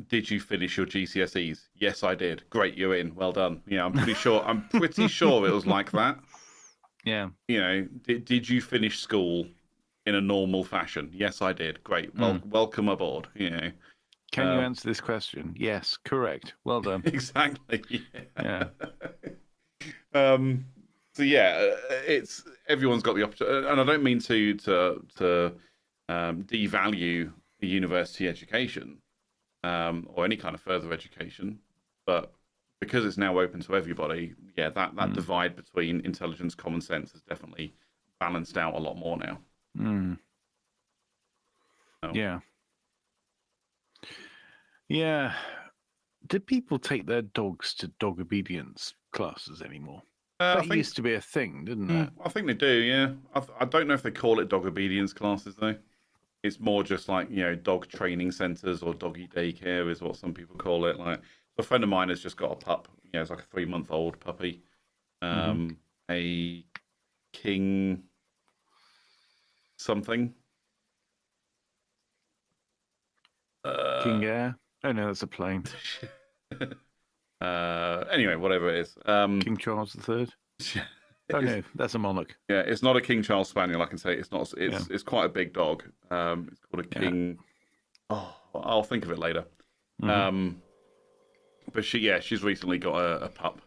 did you finish your GCSEs? Yes, I did. Great, you're in. Well done. Yeah, I'm pretty sure it was like that. Yeah. Did you finish school in a normal fashion? Yes, I did. Great. Well, welcome aboard. Can you answer this question? Yes, correct. Well done. Exactly. Yeah. So yeah, it's everyone's got the opportunity, and I don't mean to devalue the university education or any kind of further education, but because it's now open to everybody, yeah, that divide between intelligence, common sense has definitely balanced out a lot more now. So. Yeah. Yeah. Do people take their dogs to dog obedience classes anymore? That used to be a thing, didn't it? I think they do, yeah. I don't know if they call it dog obedience classes, though. It's more just like, dog training centres or doggy daycare is what some people call it. Like, a friend of mine has just got a pup. It's like a 3-month-old puppy. A king something. King Air? Oh, no, that's a plane. Anyway, whatever it is. King Charles III? Oh, no, that's a monarch. Yeah, it's not a King Charles Spaniel, I can say. It's not. It's quite a big dog. It's called a King... Yeah. Oh, I'll think of it later. But she's recently got a pup.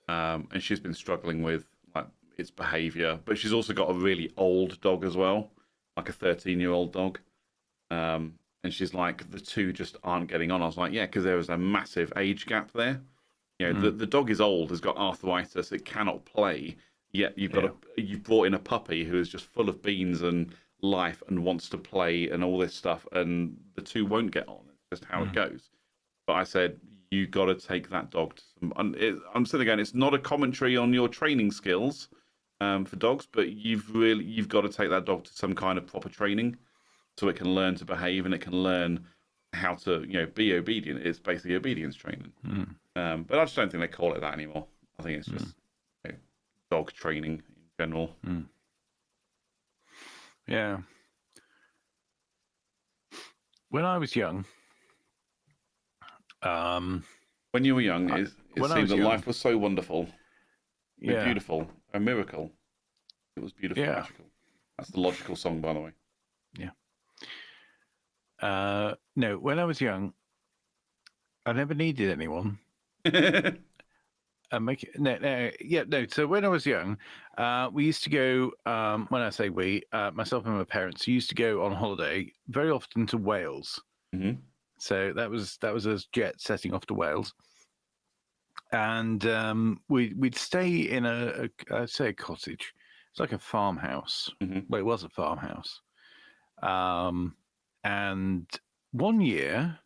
And she's been struggling with its behaviour. But she's also got a really old dog as well, like a 13-year-old dog. And she's like, the two just aren't getting on. I was like, yeah, because there is a massive age gap there. The dog is old, has got arthritis, it cannot play. Yet you've brought in a puppy who is just full of beans and life and wants to play and all this stuff, and the two won't get on. It's just how it goes. But I said, you got to take that dog to some. I'm saying again, it's not a commentary on your training skills for dogs, but you've got to take that dog to some kind of proper training so it can learn to behave and it can learn how to be obedient. It's basically obedience training. But I just don't think they call it that anymore. I think it's just dog training in general. Yeah. When I was young, when you were young, it seemed that life was so wonderful, beautiful, a miracle. It was beautiful, magical. That's the Logical song, by the way. Yeah. No, when I was young, I never needed anyone. So when I was young, we used to go. When I say we, myself and my parents used to go on holiday very often to Wales. So that was us jet setting off to Wales, and we'd stay in I'd say a cottage. It's like a farmhouse. Well, it was a farmhouse. And one year,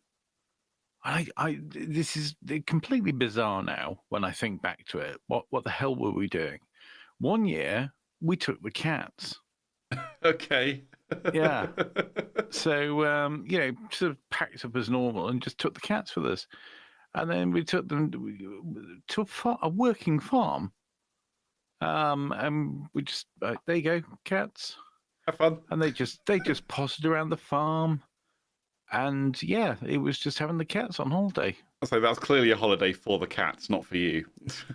this is completely bizarre now when I think back to it. What the hell were we doing? One year, we took the cats. Okay. Yeah. So, sort of packed up as normal and just took the cats with us. And then we took them to a working farm. And we just, there you go, cats. Have fun. And they just potted around the farm. And yeah, it was just having the cats on holiday. So that's clearly a holiday for the cats, not for you.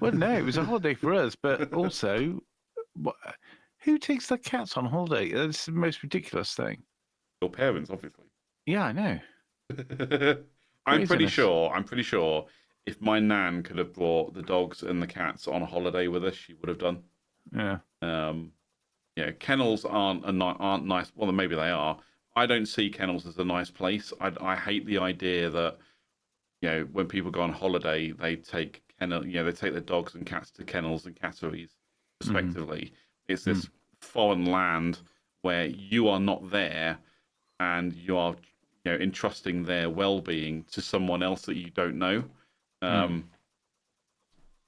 Well, no, it was a holiday for us, but also, who takes their cats on holiday? That's the most ridiculous thing. Your parents, obviously. Yeah, I know. I'm pretty Craziness. sure if my nan could have brought the dogs and the cats on a holiday with us, she would have done. Yeah. Yeah, kennels aren't nice. Well, maybe they are. I don't see kennels as a nice place. I hate the idea that, when people go on holiday, they take they take their dogs and cats to kennels and catteries, respectively. It's this foreign land where you are not there, and you are, entrusting their well-being to someone else that you don't know. I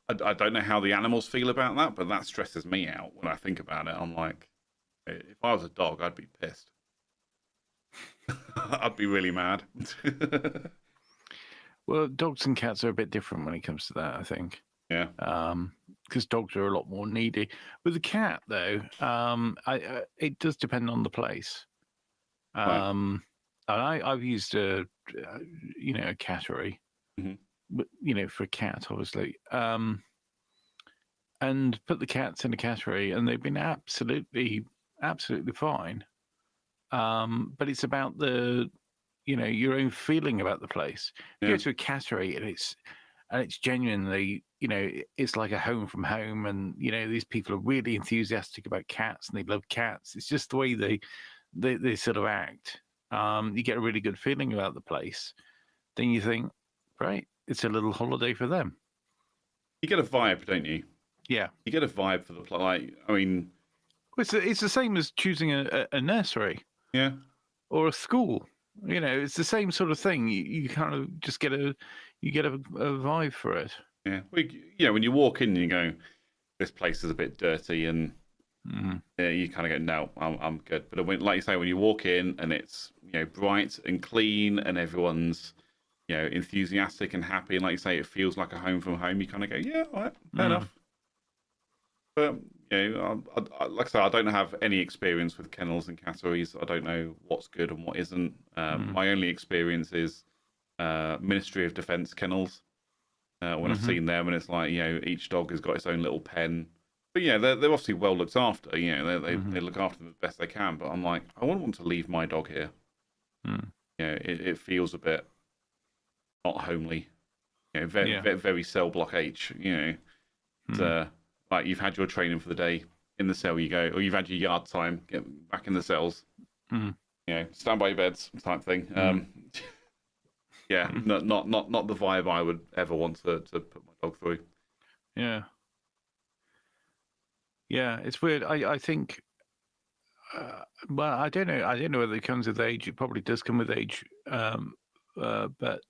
don't know how the animals feel about that, but that stresses me out when I think about it. I'm like, if I was a dog, I'd be pissed. I'd be really mad. Well, dogs and cats are a bit different when it comes to that, I think. Yeah. Because dogs are a lot more needy. With the cat, though, it does depend on the place. Right. And I've used a cattery, but, for a cat, obviously. And put the cats in a cattery, and they've been absolutely fine. But it's about your own feeling about the place. You go to a cattery, and it's genuinely, it's like a home from home, and these people are really enthusiastic about cats, and they love cats. It's just the way they sort of act. You get a really good feeling about the place. Then you think, right, it's a little holiday for them. You get a vibe, don't you? Yeah. You get a vibe for the place. Like, I mean, it's the same as choosing a nursery. Yeah. Or a school. It's the same sort of thing. You kind of just get a vibe for it. Yeah. Well, when you walk in and you go, this place is a bit dirty, and you kind of go, no, I'm good. But like you say, when you walk in and it's bright and clean, and everyone's enthusiastic and happy, and like you say, it feels like a home from home, you kind of go, yeah, all right, fair enough. But like I say, I don't have any experience with kennels and catteries. I don't know what's good and what isn't. My only experience is Ministry of Defence kennels. When I've seen them, and it's like, each dog has got its own little pen. But they're obviously well looked after. They look after them as best they can. But I'm like, I wouldn't want to leave my dog here. It feels a bit not homely. Very cell block H. Like you've had your training for the day, in the cell you go, or you've had your yard time, get back in the cells. Stand by your beds type thing. Not the vibe I would ever want to put my dog through. Yeah, it's weird. I think, well, I don't know whether it comes with age. It probably does come with age, but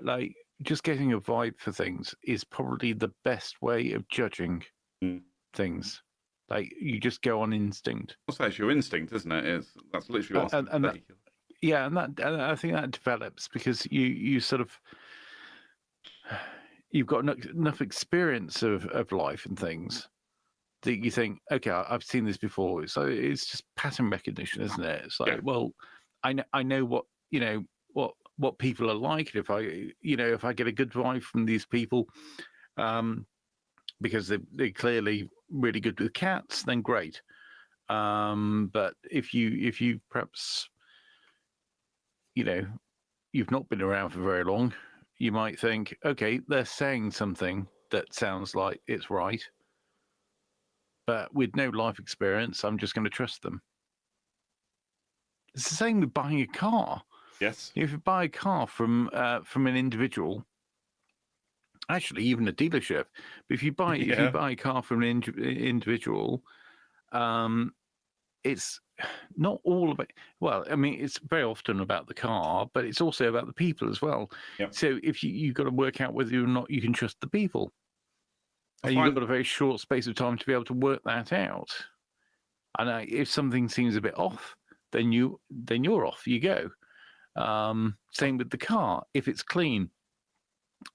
like, just getting a vibe for things is probably the best way of judging things. Like, you just go on instinct. Also, it's your instinct, isn't it? That's literally what and I think that develops because you sort of, you've got enough experience of life and things that you think, okay, I've seen this before. So it's just pattern recognition, isn't it? It's like, well, I know what what people are like. And if I get a good vibe from these people, because they're clearly really good with cats, then great. But if you perhaps, you've not been around for very long, you might think, okay, they're saying something that sounds like it's right, but with no life experience, I'm just going to trust them. It's the same with buying a car. Yes. If you buy a car from an individual, actually even a dealership, but if you buy a car from an individual, it's not all about. Well, I mean, it's very often about the car, but it's also about the people as well. Yep. So if you've got to work out whether or not you can trust the people, and you've got a very short space of time to be able to work that out. And if something seems a bit off, then you're off. You go. Same with the car. If it's clean,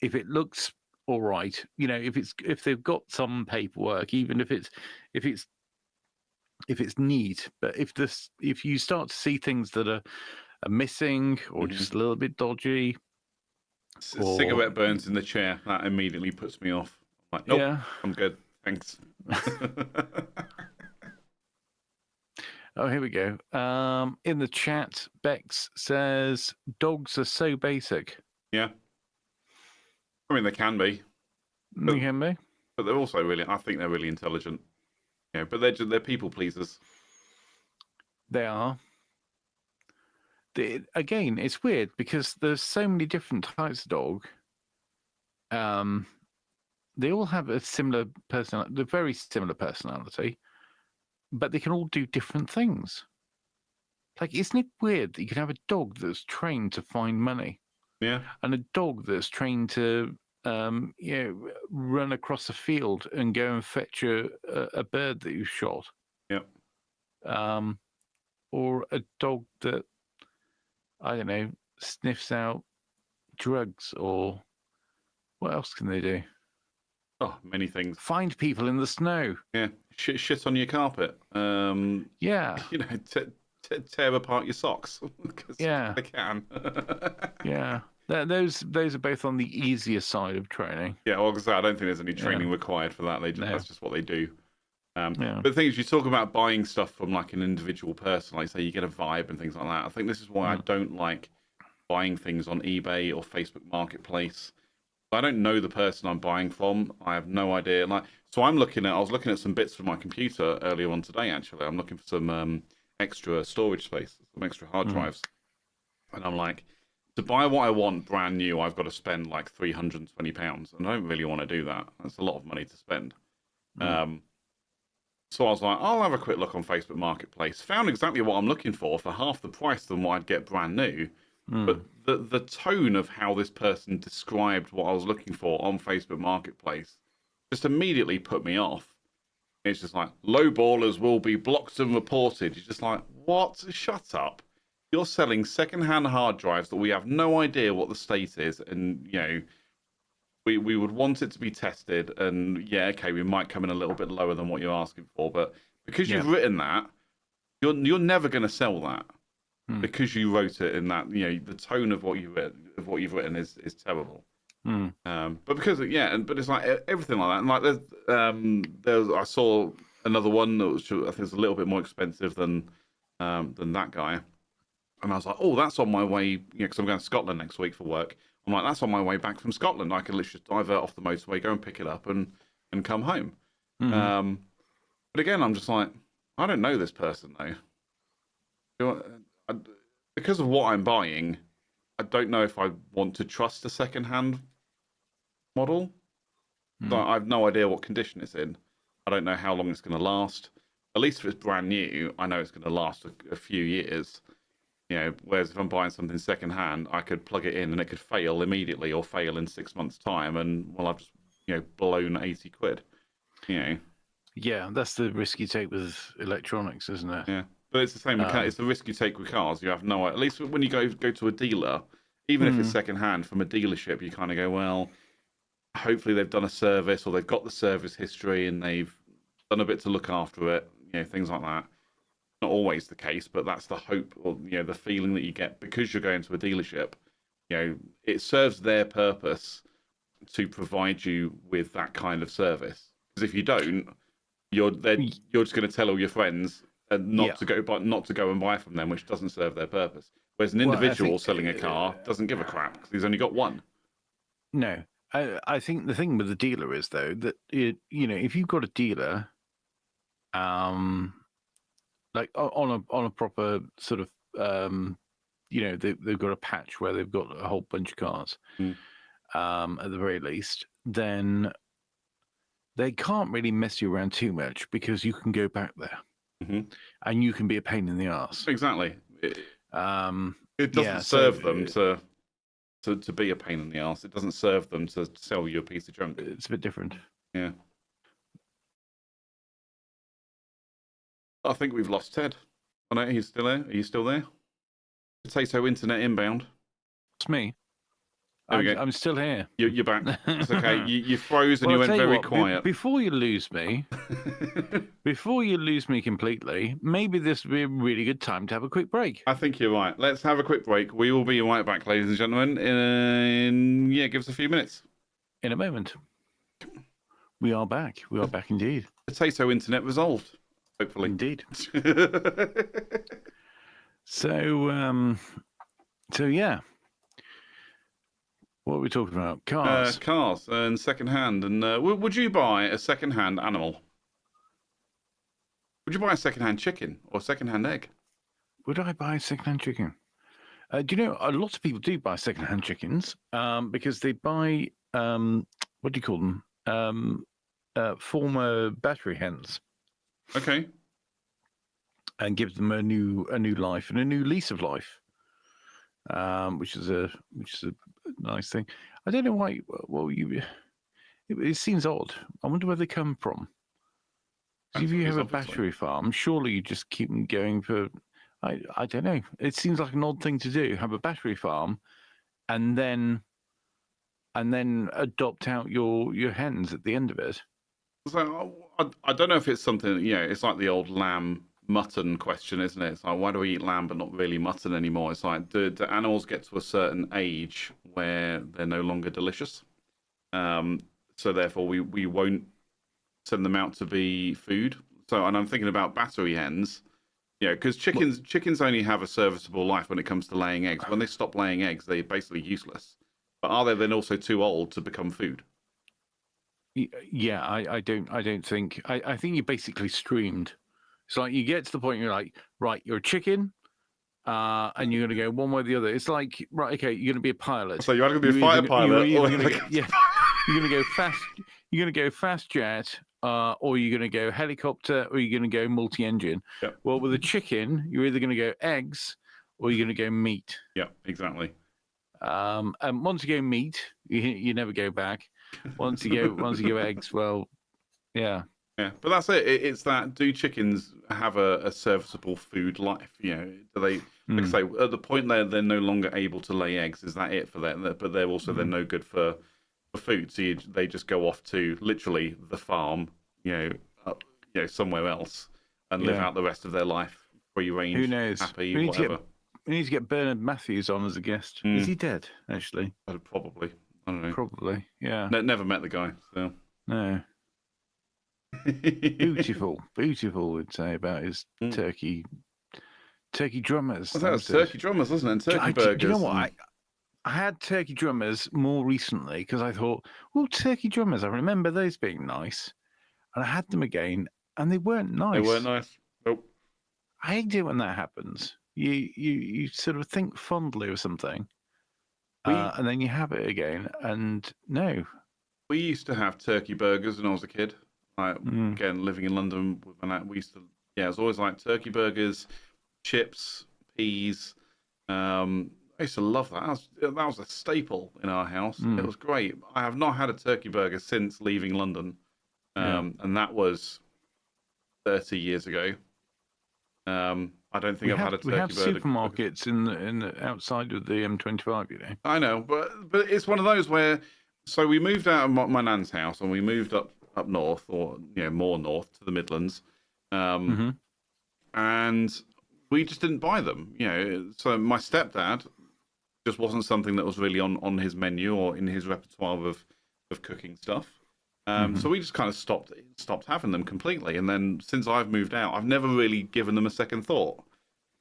if it looks all right, if they've got some paperwork, even if it's neat, but if you start to see things that are missing or just a little bit dodgy. Or, Cigarette burns in the chair. That immediately puts me off. I'm like, nope, yeah. I'm good. Thanks. Oh, here we go. In the chat, Bex says dogs are so basic. Yeah. I mean, they can be. They can be. But they're also really, I think they're really intelligent. Yeah, but they're people pleasers. They are. Again, it's weird because there's so many different types of dog. They all have a similar personality, they're very similar personality, but they can all do different things. Like, isn't it weird that you can have a dog that's trained to find money? Yeah. And a dog that's trained to, run across a field and go and fetch a bird that you've shot. Yeah. Or a dog that, I don't know, sniffs out drugs, or what else can they do? Oh, many things. Find people in the snow. Yeah. Shit on your carpet. Yeah. You know, tear apart your socks. Yeah. They can. Yeah. Those are both on the easier side of training. Yeah, well, I don't think there's any training required for that. That's just what they do. But the thing is, you talk about buying stuff from like an individual person, like say you get a vibe and things like that. I think this is why I don't like buying things on eBay or Facebook Marketplace. I don't know the person I'm buying from. I have no idea. So I was looking at some bits for my computer earlier on today. Actually, I'm looking for some extra storage space, some extra hard drives, and I'm like, to buy what I want brand new, I've got to spend like £320, and I don't really want to do that. That's a lot of money to spend. So I was like, I'll have a quick look on Facebook Marketplace. Found exactly what I'm looking for half the price than what I'd get brand new. But the tone of how this person described what I was looking for on Facebook Marketplace just immediately put me off. It's just like, low ballers will be blocked and reported. You're just like, what? Shut up. You're selling second-hand hard drives that we have no idea what the state is, and you know, we would want it to be tested, and yeah, okay, we might come in a little bit lower than what you're asking for, but because you've written that, you're never going to sell that because you wrote it in that, you know, the tone of what you've written is terrible. But because but it's like everything like that, and like there's I saw another one that was, I think, was a little bit more expensive than that guy. And I was like, oh, that's on my way, because I'm going to Scotland next week for work. I'm like, that's on my way back from Scotland. I can literally just divert off the motorway, go and pick it up, and come home. But again, I'm just like, I don't know this person, though. Because of what I'm buying, I don't know if I want to trust a second-hand model. So I have no idea what condition it's in. I don't know how long it's going to last. At least if it's brand new, I know it's going to last a few years. You know, whereas if I'm buying something second-hand, I could plug it in and it could fail immediately or fail in 6 months' time, and well, I've just blown 80 quid. You know. Yeah, that's the risk you take with electronics, isn't it? Yeah, but it's the same. It's the risk you take with cars. You have no. At least when you go to a dealer, even if it's second-hand from a dealership, you kind of go, well, hopefully they've done a service or they've got the service history and they've done a bit to look after it. You know, things like that. Not always the case, but that's the hope, or the feeling that you get because you're going to a dealership. It serves their purpose to provide you with that kind of service. Because if you don't, you're just going to tell all your friends and not to go and buy from them, which doesn't serve their purpose. Whereas an individual selling a car doesn't give a crap because he's only got one. No, I think the thing with the dealer is though that if you've got a dealer, like on a proper sort of, they've got a patch where they've got a whole bunch of cars, at the very least, then they can't really mess you around too much because you can go back there and you can be a pain in the arse. Exactly. It doesn't serve them to be a pain in the arse. It doesn't serve them to sell you a piece of junk. It's a bit different. Yeah. I think we've lost Ted. Oh no, he's still there. Are you still there? Potato Internet inbound. It's me. There we go. I'm still here. You're back. It's okay. You froze and Well, you I'll went tell very what, quiet. Before you lose me, completely, maybe this would be a really good time to have a quick break. I think you're right. Let's have a quick break. We will be right back, ladies and gentlemen. Give us a few minutes. In a moment. We are back. We are back indeed. Potato internet resolved. Hopefully. Indeed. So yeah. What are we talking about? Cars. Cars and second-hand. And would you buy a second-hand animal? Would you buy a second-hand chicken or a second-hand egg? Would I buy a second-hand chicken? Do you know, a lot of people do buy second-hand chickens because they buy, what do you call them? Former battery hens. Okay. And give them a new life and a new lease of life, which is a nice thing. I don't know why. Well, it seems odd. I wonder where they come from. So if you have a battery farm, surely you just keep them going for. I don't know. It seems like an odd thing to do. Have a battery farm, and then adopt out your hens at the end of it. So I don't know if it's something. It's like the old lamb mutton question, isn't it? It's like, why do we eat lamb but not really mutton anymore? It's like, do animals get to a certain age where they're no longer delicious? So therefore we won't send them out to be food. So, and I'm thinking about battery hens, because chickens only have a serviceable life when it comes to laying eggs. When they stop laying eggs, they're basically useless. But are they then also too old to become food? Yeah, I don't think. I think you basically streamed. It's like you get to the point you're like, right, you're a chicken, and you're going to go one way or the other. It's like, right, okay, you're going to be a pilot. So you're either going to be a fighter pilot, you're going to go fast. You're going to go fast jet, or you're going to go helicopter, or you're going to go multi-engine. Yep. Well, with a chicken, you're either going to go eggs, or you're going to go meat. Yeah, exactly. And once you go meat, you never go back. Once you go eggs, well, yeah. Yeah, but that's it. It's that, do chickens have a serviceable food life? Do they, like I say, at the point they're no longer able to lay eggs, is that it for them? But they're also they're no good for food. So they just go off to literally the farm, somewhere else and live out the rest of their life free range. Who knows? Happy, whatever. We need to get Bernard Matthews on as a guest. Is he dead, actually? Probably. I don't know. Probably, yeah. Never met the guy, so. No. Beautiful, we'd say, about his turkey drummers. That was turkey drummers, wasn't it? And turkey burgers. Do you know what? I had turkey drummers more recently because I thought, well, turkey drummers, I remember those being nice. And I had them again, and they weren't nice. They weren't nice. Nope. I hate it when that happens. You sort of think fondly of something, and then you have it again, and no. We used to have turkey burgers when I was a kid. Again, living in London, we used to, it was always like turkey burgers, chips, peas. I used to love that. That was a staple in our house. It was great. I have not had a turkey burger since leaving London, and that was 30 years ago. I don't think I've had a turkey burger. We have supermarkets in the outside of the M25, I know, but it's one of those where, so we moved out of my nan's house and we moved up north, or more north to the Midlands, and we just didn't buy them. So my stepdad just wasn't something that was really on his menu or in his repertoire of cooking stuff. So we just kind of stopped having them completely. And then since I've moved out, I've never really given them a second thought.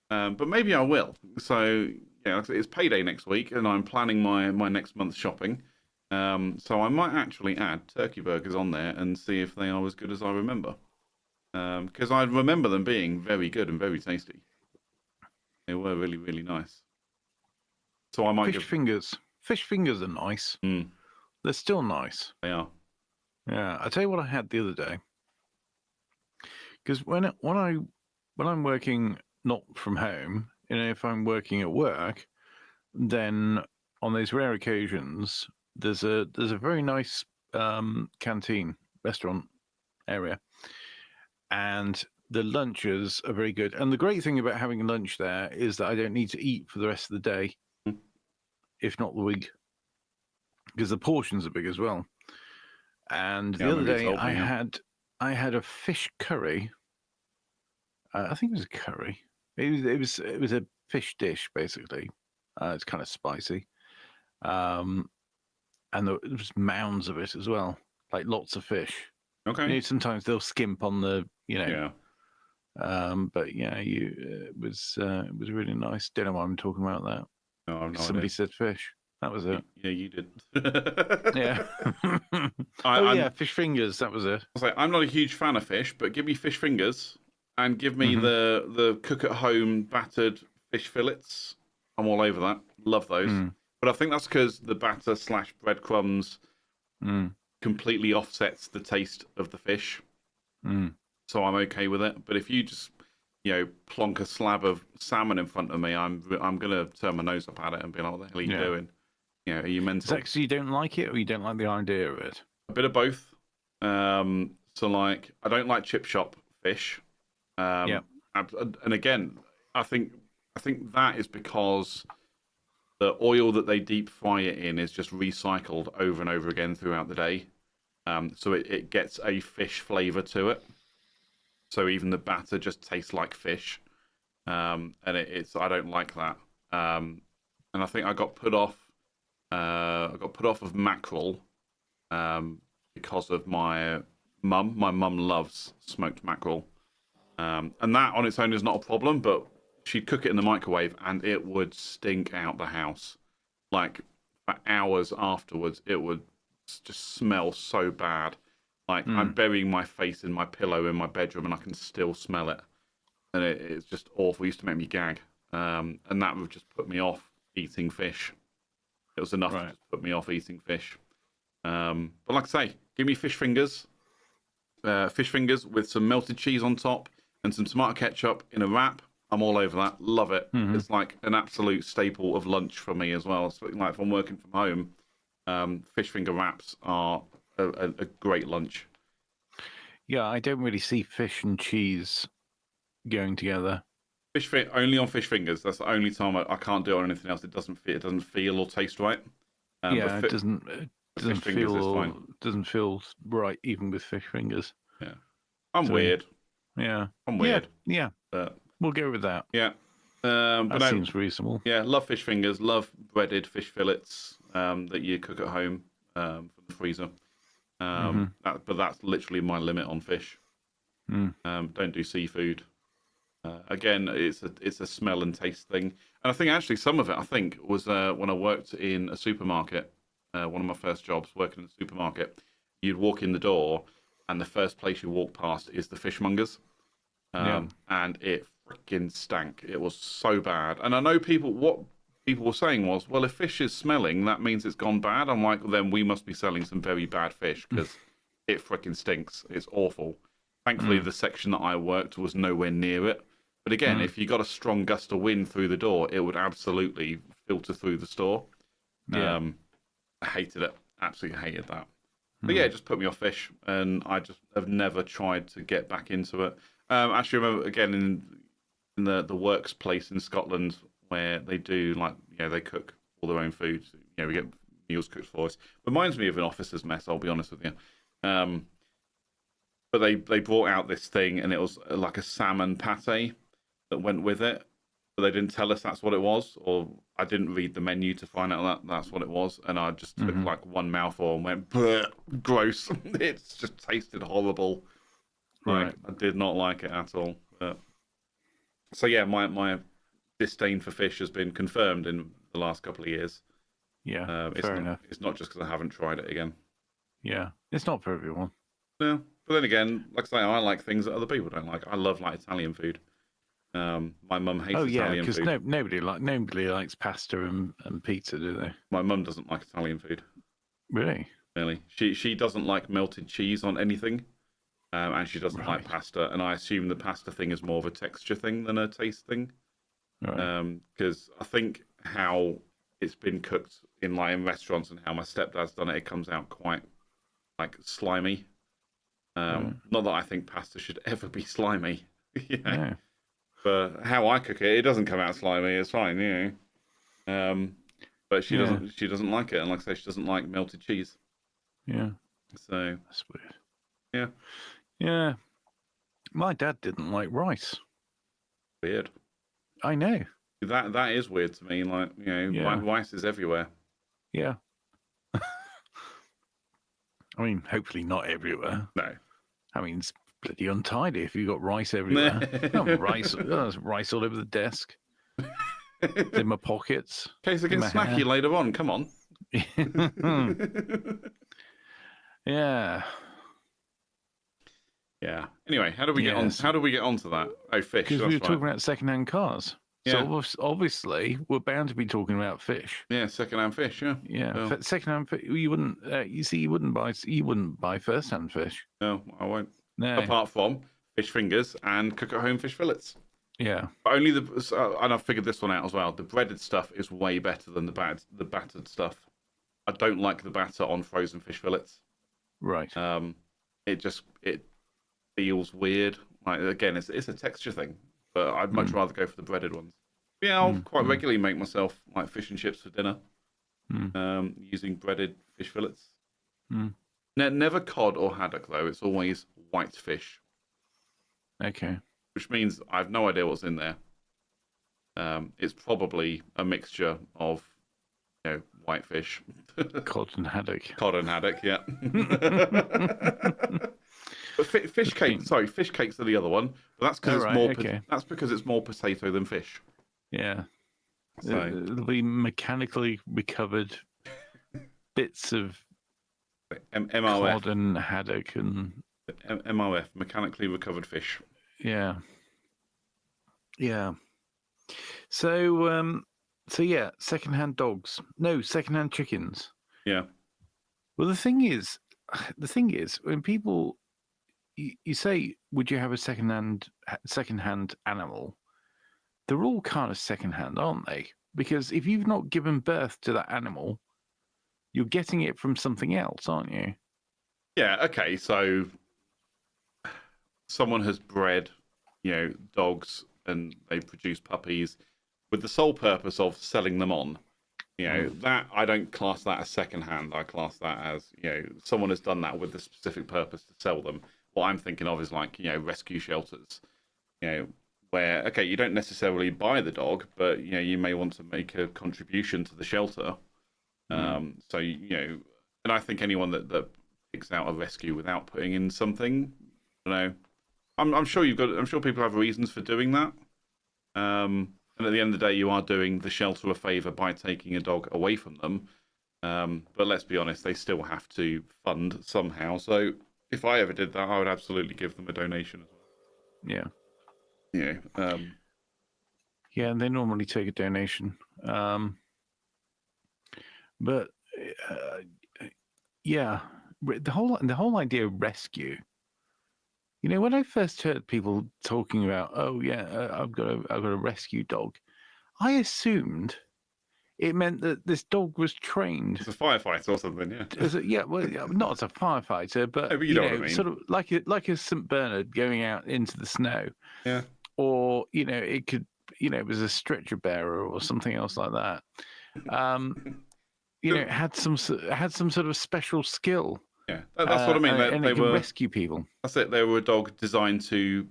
But maybe I will. So it's payday next week, and I'm planning my next month's shopping. So I might actually add turkey burgers on there and see if they are as good as I remember. Because I remember them being very good and very tasty. They were really, really nice. So I might Fish fingers. Fish fingers are nice. They're still nice. They are. Yeah, I tell you what I had the other day. Because when I'm working not from home, if I'm working at work, then on those rare occasions, there's a very nice canteen restaurant area, and the lunches are very good. And the great thing about having lunch there is that I don't need to eat for the rest of the day, if not the week. because the portions are big as well. And the other day I had a fish curry. I think it was a curry. It was a fish dish basically. It's kind of spicy, and there was mounds of it as well, like lots of fish. Okay. Sometimes they'll skimp on the Yeah. But yeah, it was really nice. Don't know why I'm talking about that. No, I've no Somebody idea. said fish. That was it. Yeah, you did. Yeah. I'm fish fingers. That was it. like, I'm not a huge fan of fish, but give me fish fingers and give me the cook at home battered fish fillets. I'm all over that. Love those. But I think that's because the batter / breadcrumbs completely offsets the taste of the fish. So I'm okay with it. But if you just plonk a slab of salmon in front of me, I'm gonna turn my nose up at it and be like, "What the hell are you doing? Are you mental?" Is that because you don't like it, or you don't like the idea of it? A bit of both. So like, I don't like chip shop fish. And again, I think that is because the oil that they deep fry it in is just recycled over and over again throughout the day. So it gets a fish flavor to it. So even the batter just tastes like fish. And I don't like that. And I think I got put off. I got put off of mackerel because of my mum. My mum loves smoked mackerel. And that on its own is not a problem, but she'd cook it in the microwave and it would stink out the house. Like, for hours afterwards, it would just smell so bad. Like, I'm burying my face in my pillow in my bedroom and I can still smell it. And it's just awful. It used to make me gag. And that would just put me off eating fish. It was enough to just put me off eating fish. But like I say, give me fish fingers. Fish fingers with some melted cheese on top and some tomato ketchup in a wrap. I'm all over that. Love it. It's like an absolute staple of lunch for me as well. So, like, if I'm working from home, fish finger wraps are a great lunch. Yeah, I don't really see fish and cheese going together. Only on fish fingers. That's the only time I can't do it on anything else. It doesn't feel or taste right. It doesn't feel doesn't feel right even with fish fingers. Yeah, I'm weird. Yeah, I'm weird. Yeah, but we'll go with that. Yeah, but that seems reasonable. Yeah, love fish fingers. Love breaded fish fillets that you cook at home from the freezer. But that's literally my limit on fish. Don't do seafood. Again, it's a smell and taste thing, and I think actually some of it was when I worked in a supermarket. One of my first jobs, working in a supermarket, you'd walk in the door, and the first place you walk past is the fishmongers, and it freaking stank. It was so bad, and I know what people were saying was, well, if fish is smelling, that means it's gone bad. I'm like, well, then we must be selling some very bad fish because it freaking stinks. It's awful. Thankfully, the section that I worked was nowhere near it. But again, if you got a strong gust of wind through the door, it would absolutely filter through the store. Yeah. I hated it. Absolutely hated that. But yeah, it just put me off fish, and I just have never tried to get back into it. Actually, I remember again in the works place in Scotland where they do they cook all their own food. We get meals cooked for us. Reminds me of an officer's mess. I'll be honest with you. But they brought out this thing, and it was like a salmon pate that went with it, but they didn't tell us that's what it was, or I didn't read the menu to find out that's what it was, and I just took like one mouthful and went, gross. It's just tasted horrible. Like, I did not like it at all. So yeah, my disdain for fish has been confirmed in the last couple of years. Yeah, fair enough. It's not just because I haven't tried it again. Yeah, it's not for everyone. No, but then again, like I say, I like things that other people don't like. I love Italian food. My mum hates Italian food. Because nobody likes pasta and pizza, do they? My mum doesn't like Italian food. Really? Really. She doesn't like melted cheese on anything, and she doesn't like pasta. And I assume the pasta thing is more of a texture thing than a taste thing. Right. Because I think how it's been cooked in restaurants and how my stepdad's done it, it comes out quite slimy. Not that I think pasta should ever be slimy. Yeah. But how I cook it, it doesn't come out slimy. It's fine, but she doesn't. She doesn't like it, and like I say, she doesn't like melted cheese. Yeah. So That's weird. yeah, Yeah. My dad didn't like rice. weird. I know. That is weird to me. Like, rice is everywhere. Yeah. I mean, hopefully not everywhere. No. I mean, it's bloody untidy if you've got rice everywhere. Rice, there's rice all over the desk. It's in my pockets. In case I get snacky later on. Come on. Yeah. Yeah. Anyway, how do we get on? How do we get onto that? Oh, fish. Because we were talking about second-hand cars. So obviously, we're bound to be talking about fish. Yeah, second-hand fish. Yeah. Yeah, So, second-hand fish. You wouldn't. You wouldn't buy first-hand fish. no, I won't. No. Apart from fish fingers and cook-at-home fish fillets. Yeah. But only and I've figured this one out as well. The breaded stuff is way better than the battered stuff. I don't like the batter on frozen fish fillets. Right. It feels weird. Like, again, it's a texture thing, but I'd much rather go for the breaded ones. Yeah, I'll quite regularly make myself like fish and chips for dinner, using breaded fish fillets. Never cod or haddock though. It's always white fish. Okay. Which means I have no idea what's in there. It's probably a mixture of, white fish. Cod and haddock. Cod and haddock, yeah. But fish cakes are the other one. But that's because that's because it's more potato than fish. Yeah. So It'll be mechanically recovered bits of MRF. cod and haddock and MRF, mechanically recovered fish. yeah. Yeah. So yeah, secondhand dogs. No, secondhand chickens. Yeah. Well, the thing is, when people, you say, would you have a secondhand animal? They're all kind of secondhand, aren't they? Because if you've not given birth to that animal, you're getting it from something else, aren't you? Yeah. Okay. So someone has bred, dogs, and they produce puppies with the sole purpose of selling them on. That I don't class that as secondhand. I class that as, someone has done that with the specific purpose to sell them. What I'm thinking of is like, rescue shelters, where, okay, you don't necessarily buy the dog, but, you may want to make a contribution to the shelter. So, and I think anyone that picks out a rescue without putting in something, I'm sure people have reasons for doing that. And at the end of the day, you are doing the shelter a favour by taking a dog away from them. But let's be honest, they still have to fund somehow. So if I ever did that, I would absolutely give them a donation as well. Yeah. Yeah. And they normally take a donation. But yeah, the whole idea of rescue. When I first heard people talking about, I've got a rescue dog, I assumed it meant that this dog was trained. It's a firefighter or something, yeah. Not as a firefighter, but, but you know what I mean. Sort of like a St. Bernard going out into the snow. Yeah. Or, it could, it was a stretcher bearer or something else like that. Had some sort of special skill. Yeah, that's what I mean. They were rescue people. That's it. They were a dog designed to,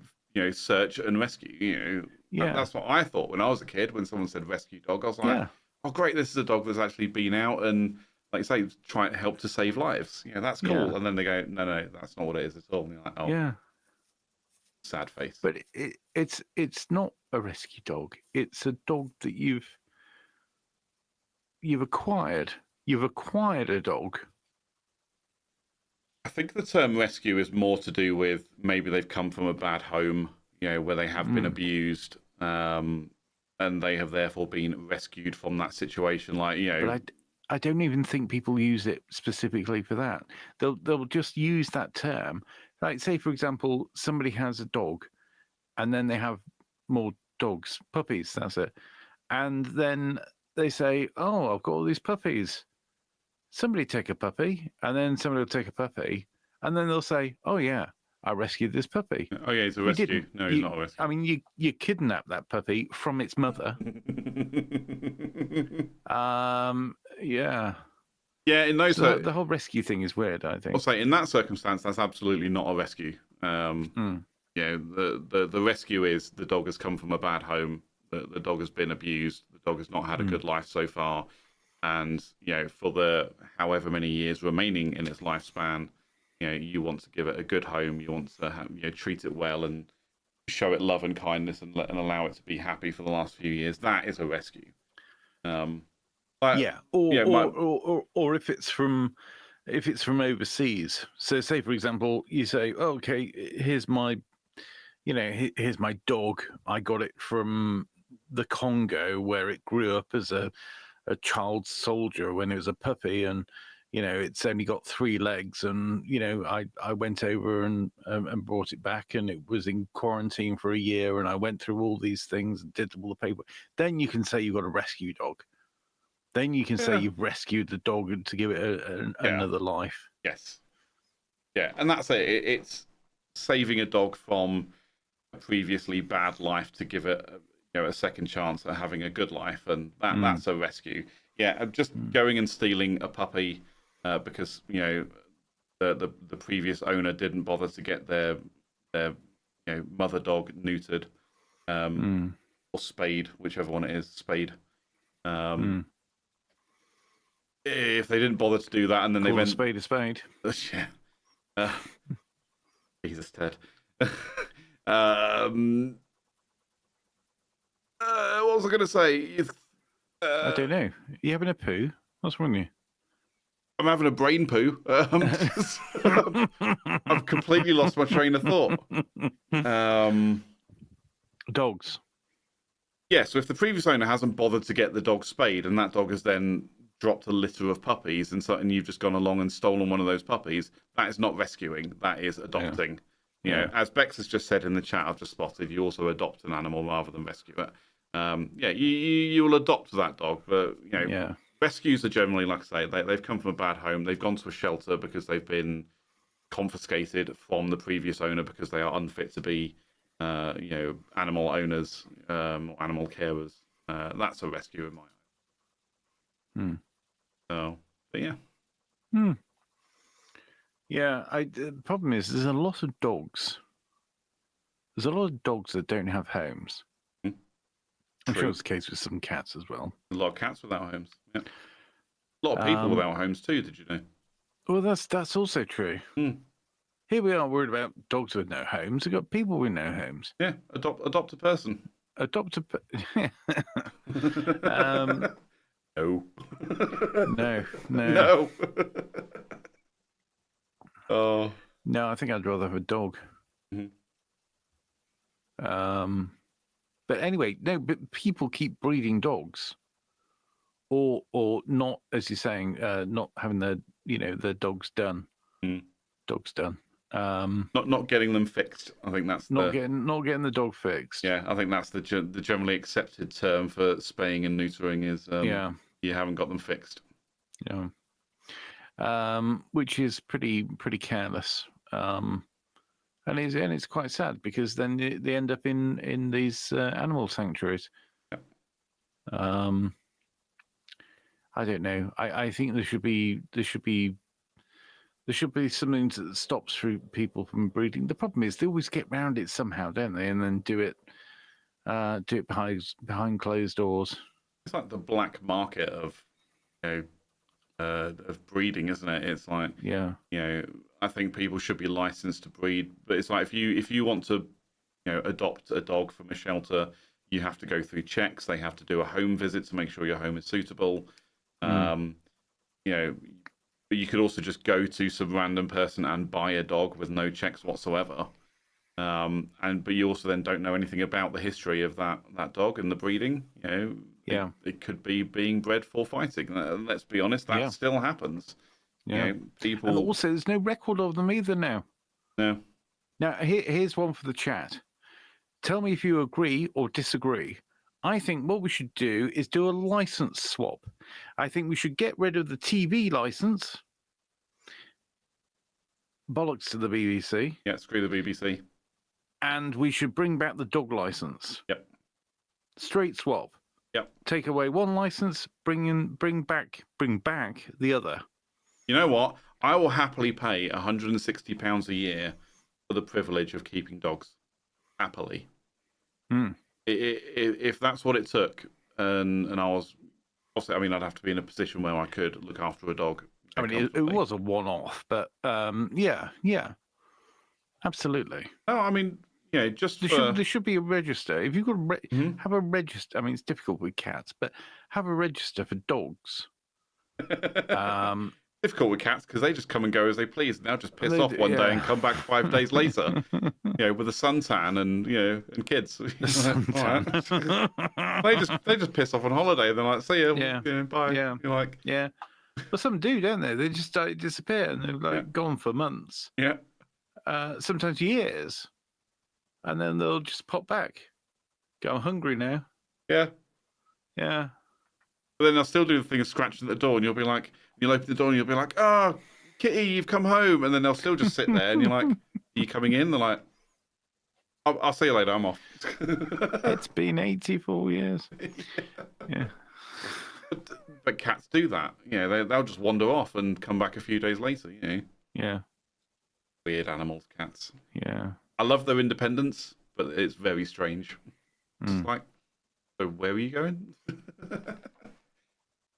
search and rescue. That's what I thought when I was a kid. When someone said rescue dog, I was like, "Oh, great! This is a dog that's actually been out and, like you say, trying to help to save lives. That's cool." Yeah. And then they go, "No, that's not what it is at all." And you're like, "Oh, yeah, sad face." But it's not a rescue dog. It's a dog that you've acquired. You've acquired a dog. I think the term rescue is more to do with maybe they've come from a bad home, where they have been abused, and they have therefore been rescued from that situation. Like, But I don't even think people use it specifically for that. They'll just use that term. Like, say, for example, somebody has a dog, and then they have more dogs, puppies, that's it. And then they say, "Oh, I've got all these puppies. Somebody take a puppy," and then somebody will take a puppy, and then they'll say, "Oh yeah, I rescued this puppy. Oh yeah, he's a You rescue. didn't. No, he's not a rescue. I mean, you kidnapped that puppy from its mother. Yeah. Yeah, in those. So the whole rescue thing is weird, I I'll think. say in that circumstance, that's absolutely not a rescue. The rescue is the dog has come from a bad home. The dog has been abused. The dog has not had a good life so far, and for the however many years remaining in its lifespan, you want to give it a good home. You want to treat it well and show it love and kindness and allow it to be happy for the last few years. That is a rescue. Or if it's from overseas. So say for example, you say, oh, okay, here's my dog. I got it from the Congo where it grew up as a child soldier when it was a puppy, and it's only got 3 legs, and I went over and brought it back, and it was in quarantine for a year, and I went through all these things and did all the paper. Then you can say you've got a rescue dog. Then you can say you've rescued the dog to give it another life. Yes. Yeah, and that's it. It's saving a dog from a previously bad life to give it a second chance at having a good life, and that's a rescue. Yeah, just going and stealing a puppy because the previous owner didn't bother to get their mother dog neutered or spayed, whichever one it is, spayed. If they didn't bother to do that, and then they went a spade. Yeah. Jesus, Ted. What was I going to say? I don't know. You having a poo? What's wrong with you? I'm having a brain poo. I've completely lost my train of thought. Dogs. Yeah, so if the previous owner hasn't bothered to get the dog spayed, and that dog has then dropped a litter of puppies, and you've just gone along and stolen one of those puppies, that is not rescuing. That is adopting. As Bex has just said in the chat, I've just spotted, you also adopt an animal rather than rescue it. You will adopt that dog, but rescues are generally, like I say, they've come from a bad home. They've gone to a shelter because they've been confiscated from the previous owner because they are unfit to be, animal owners or animal carers. That's a rescue in my eyes. So, but yeah. Yeah, the problem is there's a lot of dogs. There's a lot of dogs that don't have homes. I'm sure it's the case with some cats as well. A lot of cats without homes. Yeah. A lot of people without homes too, did you know? Well, that's also true. Here we are worried about dogs with no homes. We've got people with no homes. Yeah, adopt a person. Adopt a... No. No. Oh. No, I think I'd rather have a dog. But anyway, no, but people keep breeding dogs. Or not, as you're saying, not having their dogs done. Dogs done. Not getting them fixed. I think that's not getting the dog fixed. Yeah, I think that's the generally accepted term for spaying and neutering is you haven't got them fixed. Yeah. Which is pretty careless. And it's quite sad because then they end up in these animal sanctuaries. Yeah. I don't know. I think there should be something that stops people from breeding. The problem is they always get round it somehow, don't they? And then do it behind closed doors. It's like the black market of breeding, isn't it? It's like I think people should be licensed to breed, but it's like if you want to adopt a dog from a shelter, you have to go through checks. They have to do a home visit to make sure your home is suitable. But you could also just go to some random person and buy a dog with no checks whatsoever. But you also then don't know anything about the history of that dog and the breeding. It could be being bred for fighting. Let's be honest, that still happens. People. And also, there's no record of them either now. No. Now, here's one for the chat. Tell me if you agree or disagree. I think what we should do is do a license swap. I think we should get rid of the TV license bollocks to the BBC. Yeah, screw the BBC. And we should bring back the dog license. Yep. Straight swap. Yep. Take away one license, bring back the other. You know what? I will happily pay £160 a year for the privilege of keeping dogs. Happily. If that's what it took, and I was, obviously, I mean, I'd have to be in a position where I could look after a dog. I mean, it was a one-off, but yeah, absolutely. No, I mean, just there should be a register. If you could have a register, I mean, it's difficult with cats, but have a register for dogs. Difficult with cats because they just come and go as they please, and they'll just piss off one day and come back 5 days later, with a suntan and kids. They just piss off on holiday. They're like, see you, bye. Yeah, you're like, yeah. But some do, don't they? They just disappear and they're like gone for months. Yeah. Sometimes years, and then they'll just pop back. Go, I'm hungry now. Yeah. Yeah. But then they'll still do the thing of scratching at the door, and you'll be like, you'll open the door, and you'll be like, oh, Kitty, you've come home, and then they'll still just sit there, and you're like, are you coming in? They're like, I'll see you later. I'm off. It's been 84 years. Yeah. But cats do that. They'll just wander off and come back a few days later. Yeah. Weird animals, cats. Yeah. I love their independence, but it's very strange. It's like, so where are you going?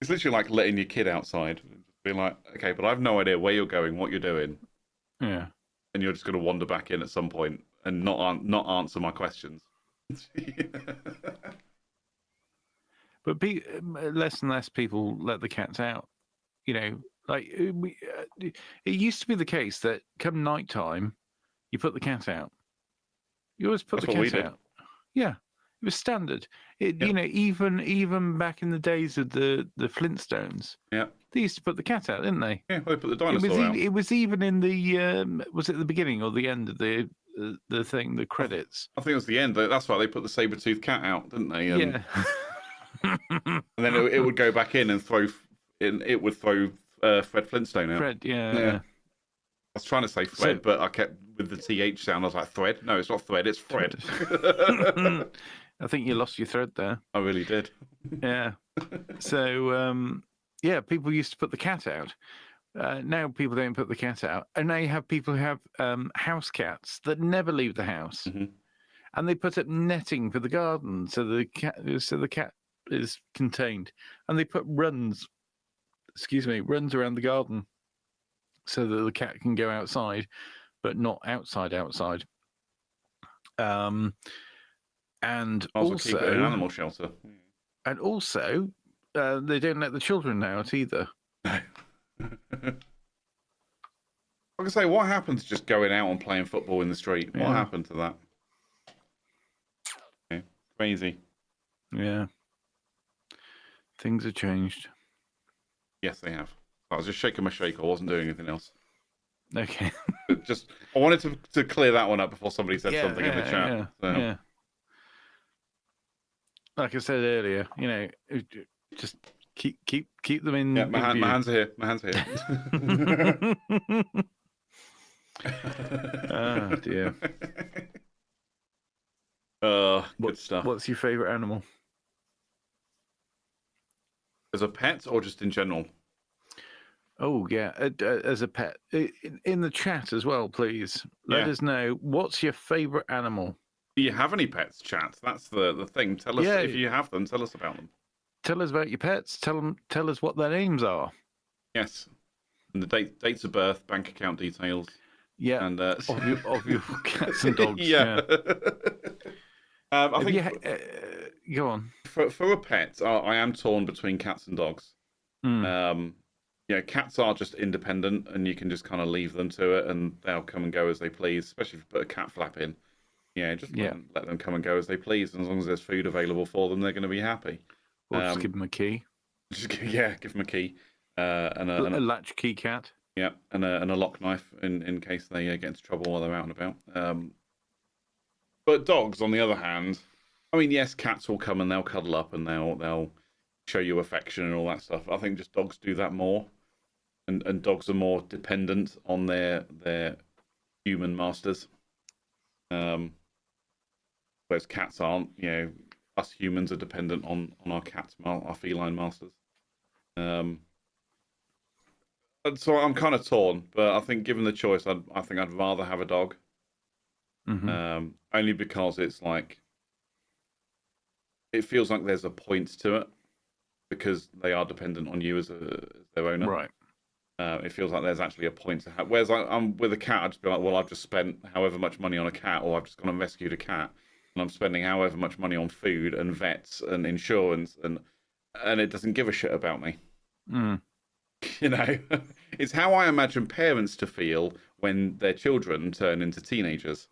It's literally like letting your kid outside, being like, okay, but I have no idea where you're going, what you're doing. Yeah. And you're just going to wander back in at some point and not answer my questions. But less and less people let the cats out. It used to be the case that come night time, you put the cat out. You always put the cat out. Yeah. It was standard. Even back in the days of the Flintstones, they used to put the cat out, didn't they? Yeah, they put the dinosaur out. It was even in the was it the beginning or the end of the thing, the credits? I think it was the end. That's why they put the saber-toothed cat out, didn't they? Yeah. And then it would go back in and throw Fred Flintstone out. Fred, yeah. I was trying to say Fred, but I kept with the TH sound. I was like, Thread? No, it's not Thread, it's Fred. I think you lost your thread there. I really did. Yeah. So, people used to put the cat out. Now people don't put the cat out. And now you have people who have house cats that never leave the house. Mm-hmm. And they put up netting for the garden so the cat is contained. And they put runs around the garden so that the cat can go outside, but not outside. And also keep it in an animal shelter. And also, they don't let the children out either. Like I say, what happened to just going out and playing football in the street? What happened to that? Okay. Crazy. Yeah. Things have changed. Yes, they have. I was just shaking my shake. I wasn't doing anything else. Okay. I wanted to clear that one up before somebody said something in the chat. Yeah. Like I said earlier, just keep them in. Yeah, my hands are here. My hands are here. Oh dear. Good stuff. What's your favourite animal? As a pet or just in general? Oh yeah, as a pet. In the chat as well, please. Let us know what's your favourite animal. Do you have any pets, chat? That's the thing. Tell us if you have them. Tell us about them. Tell us about your pets. Tell us what their names are. Yes, and the dates of birth, bank account details. Yeah, and of your cats and dogs. Yeah. I think go on. For a pet, I am torn between cats and dogs. Cats are just independent, and you can just kind of leave them to it, and they'll come and go as they please. Especially if you put a cat flap in. Let them come and go as they please, and as long as there's food available for them, they're going to be happy. Or just give them a key. Give them a key. And a latch key cat. Yeah, and a lock knife in case they get into trouble while they're out and about. But dogs, on the other hand, I mean, yes, cats will come and they'll cuddle up and they'll show you affection and all that stuff. I think just dogs do that more. and dogs are more dependent on their human masters. Whereas cats aren't. Us humans are dependent on our cats, our feline masters. And so I'm kind of torn, but I think given the choice, I think I'd rather have a dog. Only because it's like it feels like there's a point to it because they are dependent on you as their owner. Right. It feels like there's actually a point to have. Whereas I'm with a cat, I'd just be like, well, I've just spent however much money on a cat, or I've just gone and rescued a cat, and I'm spending however much money on food and vets and insurance, and it doesn't give a shit about me. It's how I imagine parents to feel when their children turn into teenagers.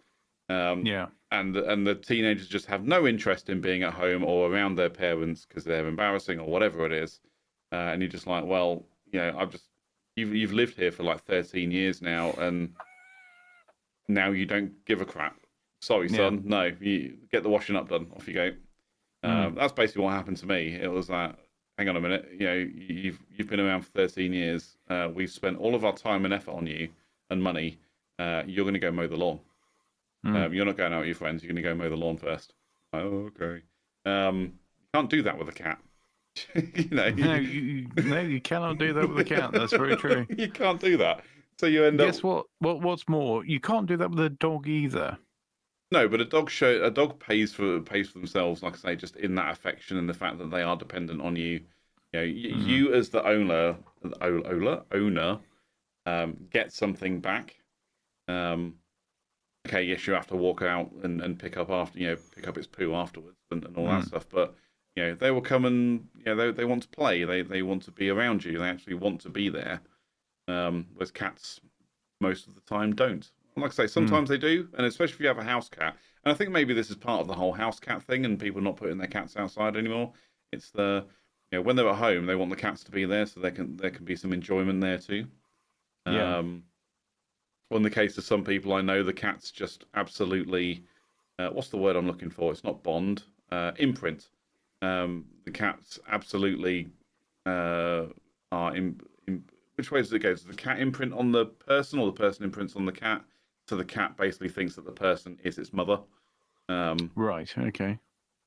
And the teenagers just have no interest in being at home or around their parents because they're embarrassing or whatever it is. And you're just like, well, you've lived here for like 13 years now, and now you don't give a crap. Sorry, son. No, you get the washing up done. Off you go. That's basically what happened to me. It was that. Hang on a minute. You've been around for 13 years. We've spent all of our time and effort on you and money. You're going to go mow the lawn. You're not going out with your friends. You're going to go mow the lawn first. Oh, okay. You can't do that with a cat. No, you cannot do that with a cat. That's very true. You can't do that. So you end up. Guess what? What's more, you can't do that with a dog either. No, but a dog pays for themselves, like I say, just in that affection and the fact that they are dependent on you. You as the owner, get something back. Okay, yes, you have to walk out and pick up its poo afterwards and all that stuff. But they will come and they want to play. They want to be around you. They actually want to be there. Whereas cats most of the time don't. Like I say, sometimes they do, and especially if you have a house cat. And I think maybe this is part of the whole house cat thing, and people not putting their cats outside anymore. It's when they're at home, they want the cats to be there, so there can be some enjoyment there too. Well, in the case of some people I know, the cats just absolutely, what's the word I'm looking for? It's not bond, imprint. The cats absolutely are which way does it go? Does the cat imprint on the person, or the person imprints on the cat? So the cat basically thinks that the person is its mother. Right, okay.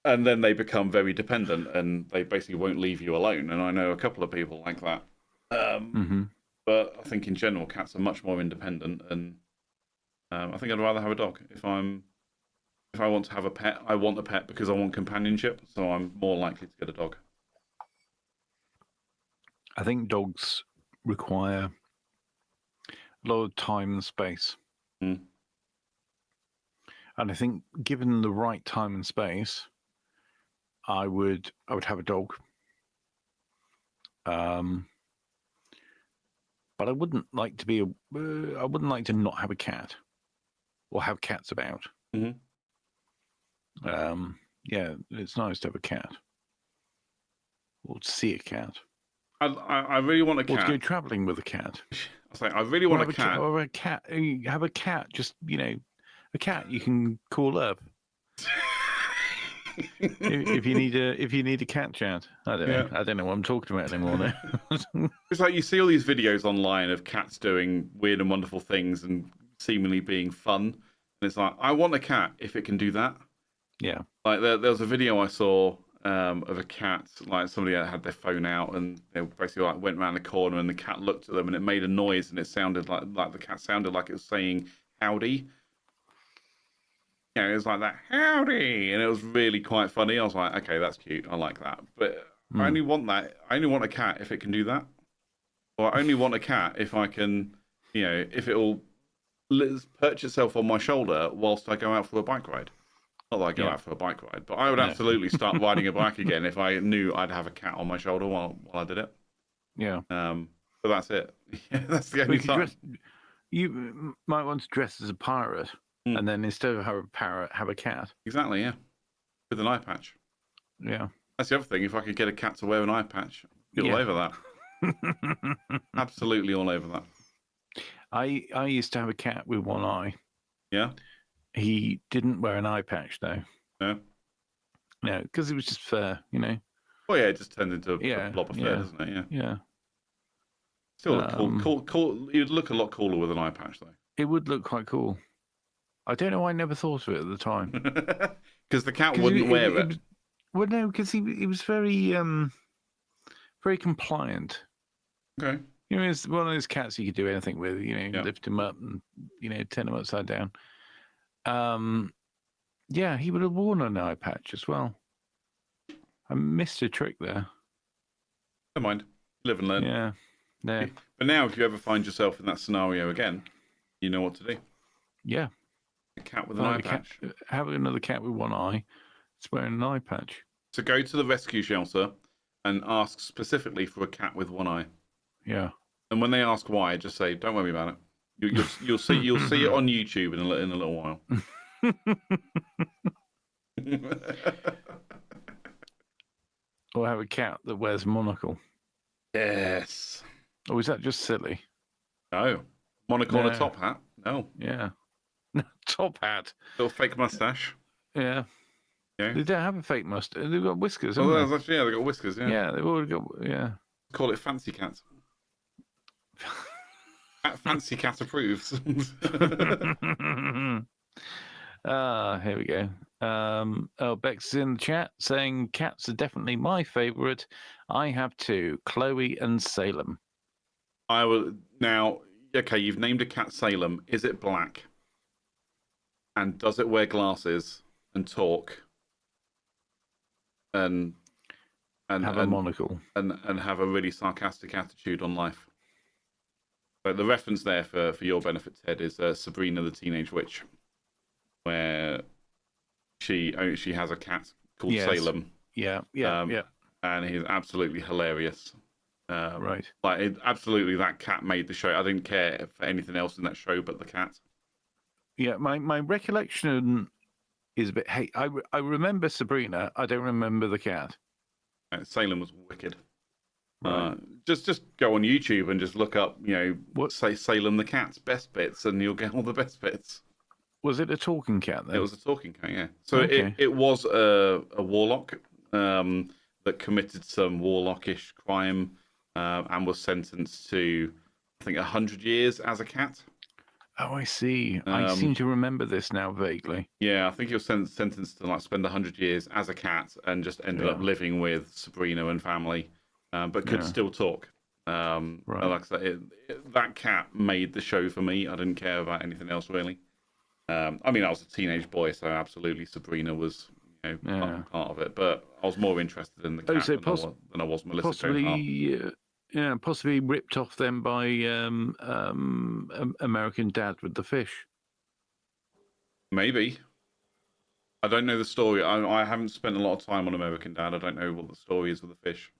And then they become very dependent, and they basically won't leave you alone. And I know a couple of people like that. But I think in general, cats are much more independent, and I think I'd rather have a dog. If I want to have a pet, I want a pet because I want companionship, so I'm more likely to get a dog. I think dogs require a lot of time and space. And I think given the right time and space, I would have a dog. But I wouldn't like to I wouldn't like to not have a cat or have cats about. Yeah, it's nice to have a cat or to see a cat. I really want a cat. Or to go travelling with a cat. I really want a cat. Or a cat. Have a cat. Just a cat you can call up. if you need a cat chat. I don't know. I don't know what I'm talking about anymore now. It's like you see all these videos online of cats doing weird and wonderful things and seemingly being fun, and it's like, I want a cat if it can do that. Yeah. Like there was a video I saw of a cat, like somebody had their phone out and they basically like went around the corner and the cat looked at them and it made a noise and it sounded like the cat sounded like it was saying howdy. It was like that howdy, and it was really quite funny. I was like, okay, that's cute. I like that, but I only want that. I only want a cat if it can do that, or I only want a cat if I can, if it will perch itself on my shoulder whilst I go out for a bike ride. Not that I go out for a bike ride, but I would absolutely start riding a bike again if I knew I'd have a cat on my shoulder while I did it. Yeah. But that's it. That's the only time. You might want to dress as a pirate. And then instead of have a parrot, have a cat. Exactly, yeah. With an eye patch. Yeah. That's the other thing. If I could get a cat to wear an eye patch, I'd be all over that. Absolutely all over that. I used to have a cat with one eye. Yeah? He didn't wear an eye patch, though. No? No, because it was just fur, Well, yeah, it just turned into a blob of fur, doesn't it? Yeah. Yeah. Still look cool. You'd look a lot cooler with an eye patch, though. It would look quite cool. I don't know why I never thought of it at the time. Because the cat wouldn't wear it. Well, no, because he was very very compliant. Okay. You know, it's one of those cats you could do anything with. You know, Yeah. lift him up and turn him upside down. Yeah, he would have worn an eye patch as well. I missed a trick there. Never mind. Live and learn. Yeah. Yeah. But now, if you ever find yourself in that scenario again, you know what to do. Yeah. A cat with an eye patch. Have another cat with one eye. It's wearing an eye patch. So go to the rescue shelter and ask specifically for a cat with one eye. Yeah. And when they ask why, just say, "Don't worry about it. You'll see it on YouTube in a little while." Or have a cat that wears a monocle. Yes. Or is that just silly? No. Monocle and a top hat. No. Yeah. Top hat. Little fake mustache. Yeah. Yeah. They don't have a fake mustache. They've got whiskers, Oh, haven't they? actually, yeah, they've got whiskers, yeah. Yeah, they've already got, yeah. Call it fancy cat. Fancy cat approves. Here we go. Bex is in the chat saying cats are definitely my favourite. I have two, Chloe and Salem. I will now. Okay, you've named a cat Salem. Is it black? And does it wear glasses and talk? And have a monocle and have a really sarcastic attitude on life. But the reference there for your benefit, Ted, is Sabrina the Teenage Witch, where she has a cat called Salem. Yeah. And he's absolutely hilarious. Right. Absolutely, that cat made the show. I didn't care for anything else in that show but the cat. Yeah, my recollection is a bit. Hey, I remember Sabrina. I don't remember the cat. Salem was wicked. Right. Just go on YouTube and just look up, say Salem the cat's best bits, and you'll get all the best bits. Was it a talking cat then? It was a talking cat, yeah. So it was a warlock that committed some warlockish crime and was sentenced to, I think, 100 years as a cat. Oh, I see. I seem to remember this now vaguely. Yeah, I think he was sentenced to spend 100 years as a cat and just ended up living with Sabrina and family, but could still talk. Right. Like I said, that cat made the show for me. I didn't care about anything else really. I was a teenage boy, so absolutely Sabrina was part of it. But I was more interested in the cat than I was Melissa Joan Hart. Yeah, possibly ripped off them by American Dad with the fish. Maybe. I don't know the story. I haven't spent a lot of time on American Dad. I don't know what the story is with the fish.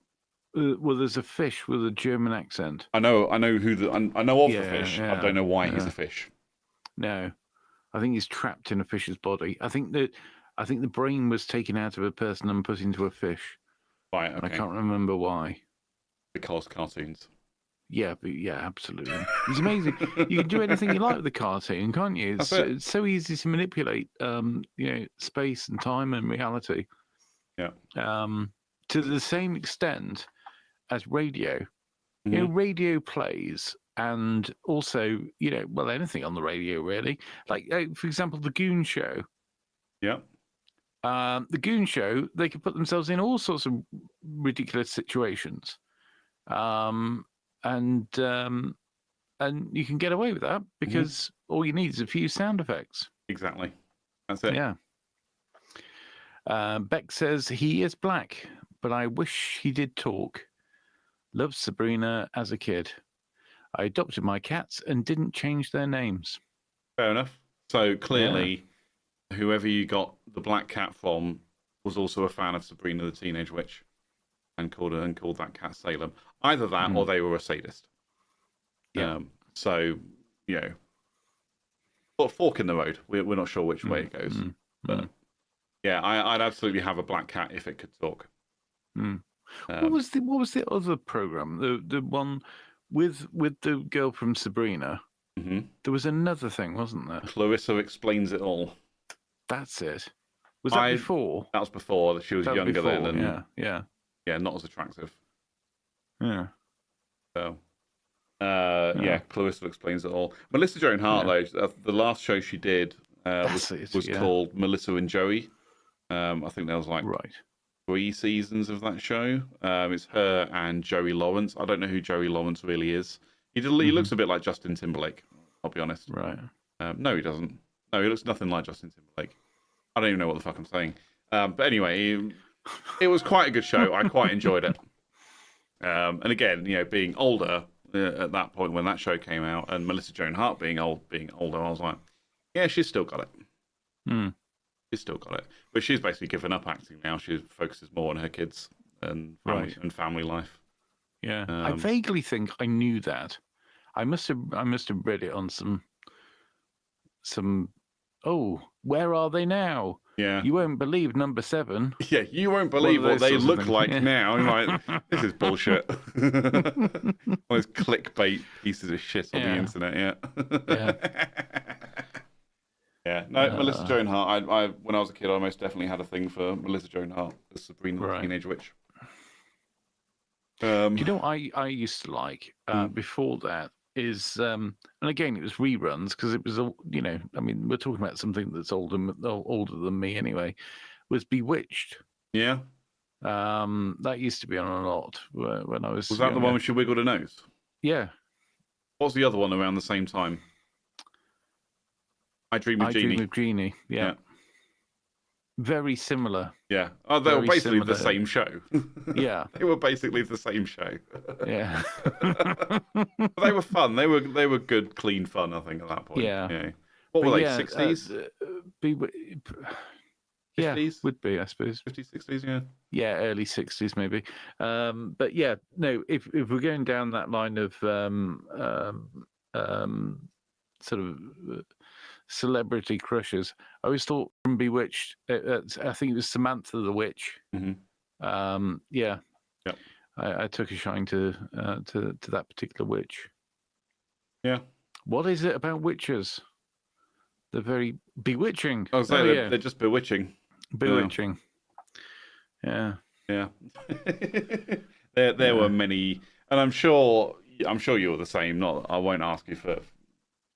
Well, there's a fish with a German accent. I know who I know of the fish. Yeah, I don't know why he's a fish. No, I think he's trapped in a fish's body. I think the brain was taken out of a person and put into a fish. Right. Okay. I can't remember why. Because cartoons. Yeah, absolutely. It's amazing. You can do anything you like with the cartoon, can't you? It's so easy to manipulate, space and time and reality. Yeah. To the same extent as radio. Mm-hmm. Radio plays, and also, anything on the radio really. Like, for example, the Goon Show. Yeah. The Goon Show, they could put themselves in all sorts of ridiculous situations. And you can get away with that because all you need is a few sound effects. Exactly. That's it. Yeah. Beck says he is black, but I wish he did talk. Loved Sabrina as a kid. I adopted my cats and didn't change their names. Fair enough. So clearly, whoever you got the black cat from was also a fan of Sabrina the Teenage Witch. And called that cat Salem. Either that, or they were a sadist. Yeah. But fork in the road. We're not sure which way it goes. But yeah, I'd absolutely have a black cat if it could talk. What was the other program? The one with the girl from Sabrina. Mm-hmm. There was another thing, wasn't there? Clarissa Explains It All. That's it. Was that before? That was before. She was younger then. And, yeah, not as attractive. Yeah. So, Yeah, Clarissa explains it all. Melissa Joan Hart, though, the last show she did was called Melissa and Joey. I think there was like 3 seasons of that show. It's her and Joey Lawrence. I don't know who Joey Lawrence really is. He looks a bit like Justin Timberlake, I'll be honest. Right. No, he doesn't. No, he looks nothing like Justin Timberlake. I don't even know what the fuck I'm saying. But anyway, it was quite a good show. I quite enjoyed it. And again, being older at that point when that show came out, and Melissa Joan Hart being older, I was like, yeah, she's still got it. She's still got it. But she's basically given up acting now. She focuses more on her kids and family life. Yeah, I vaguely think I knew that. I must have read it on some. Oh, where are they now? Yeah, you won't believe number 7. Yeah, you won't believe what they look like now. I'm like, this is bullshit. All those clickbait pieces of shit on the internet. Yeah. Yeah. No, Melissa Joan Hart. I when I was a kid, I most definitely had a thing for Melissa Joan Hart, the Sabrina the Teenage Witch. Do you know what I used to like before that is and again it was reruns because it was I mean we're talking about something that's older than me anyway, was Bewitched. Yeah. That used to be on a lot when I was that younger. The one where she wiggled her nose? Yeah. What was the other one around the same time? I Dream of Jeannie. Yeah. Very similar. Yeah. Oh, they were basically the same show. Yeah. They were basically the same show. Yeah. They were fun. They were good, clean fun, I think, at that point. Yeah. What were they, 60s? 50s? Would be, I suppose. 50s, 60s, yeah. Yeah, early 60s maybe. But yeah, no, if we're going down that line of sort of celebrity crushes, I always thought from Bewitched, I think it was Samantha the Witch. Mm-hmm. Yeah. I took a shine to that particular witch. Yeah. What is it about witches? They're very bewitching. I was saying they're just bewitching. Bewitching. Yeah. Yeah. There were many, and I'm sure you were the same. I won't ask you for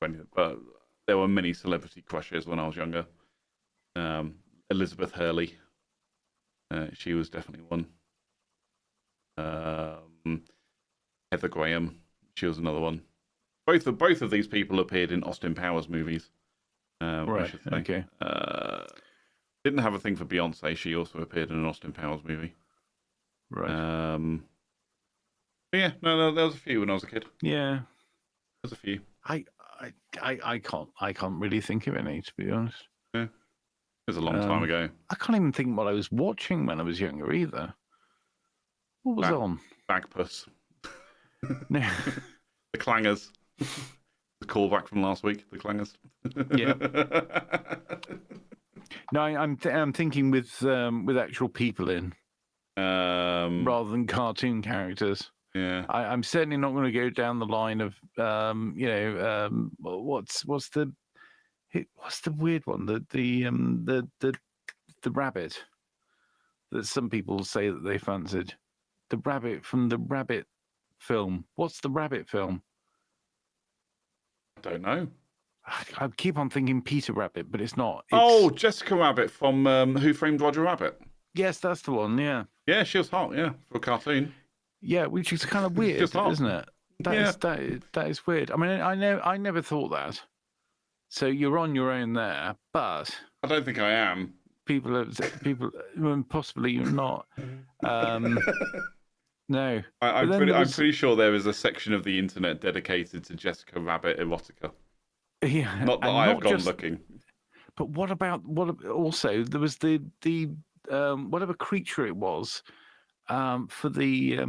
anything, but there were many celebrity crushes when I was younger. Elizabeth Hurley, she was definitely one. Heather Graham, she was another one. Both of these people appeared in Austin Powers movies. Right. Okay. Didn't have a thing for Beyonce. She also appeared in an Austin Powers movie. Right. Yeah. No, there was a few when I was a kid. Yeah. There's a few. I can't really think of any, to be honest. Yeah. It was a long time ago. I can't even think what I was watching when I was younger either. What was on? Bagpuss. No. The Clangers. The callback from last week. The Clangers. Yeah. No, I'm thinking with actual people in, rather than cartoon characters. Yeah. I'm certainly not going to go down the line of what's the weird one, the rabbit that some people say that they fancied, the rabbit from the Rabbit film. What's the Rabbit film? I don't know. I keep on thinking Peter Rabbit, but it's not. Jessica Rabbit from Who Framed Roger Rabbit. Yes, that's the one. Yeah. Yeah, she was hot. Yeah, for a cartoon. Yeah, which is kind of weird, isn't it? That is weird. I mean, I never thought that. So you're on your own there, but I don't think I am. People, possibly you're not. No, I'm pretty sure there is a section of the internet dedicated to Jessica Rabbit erotica. Yeah, not that I have gone looking. But what also there was the whatever creature it was for the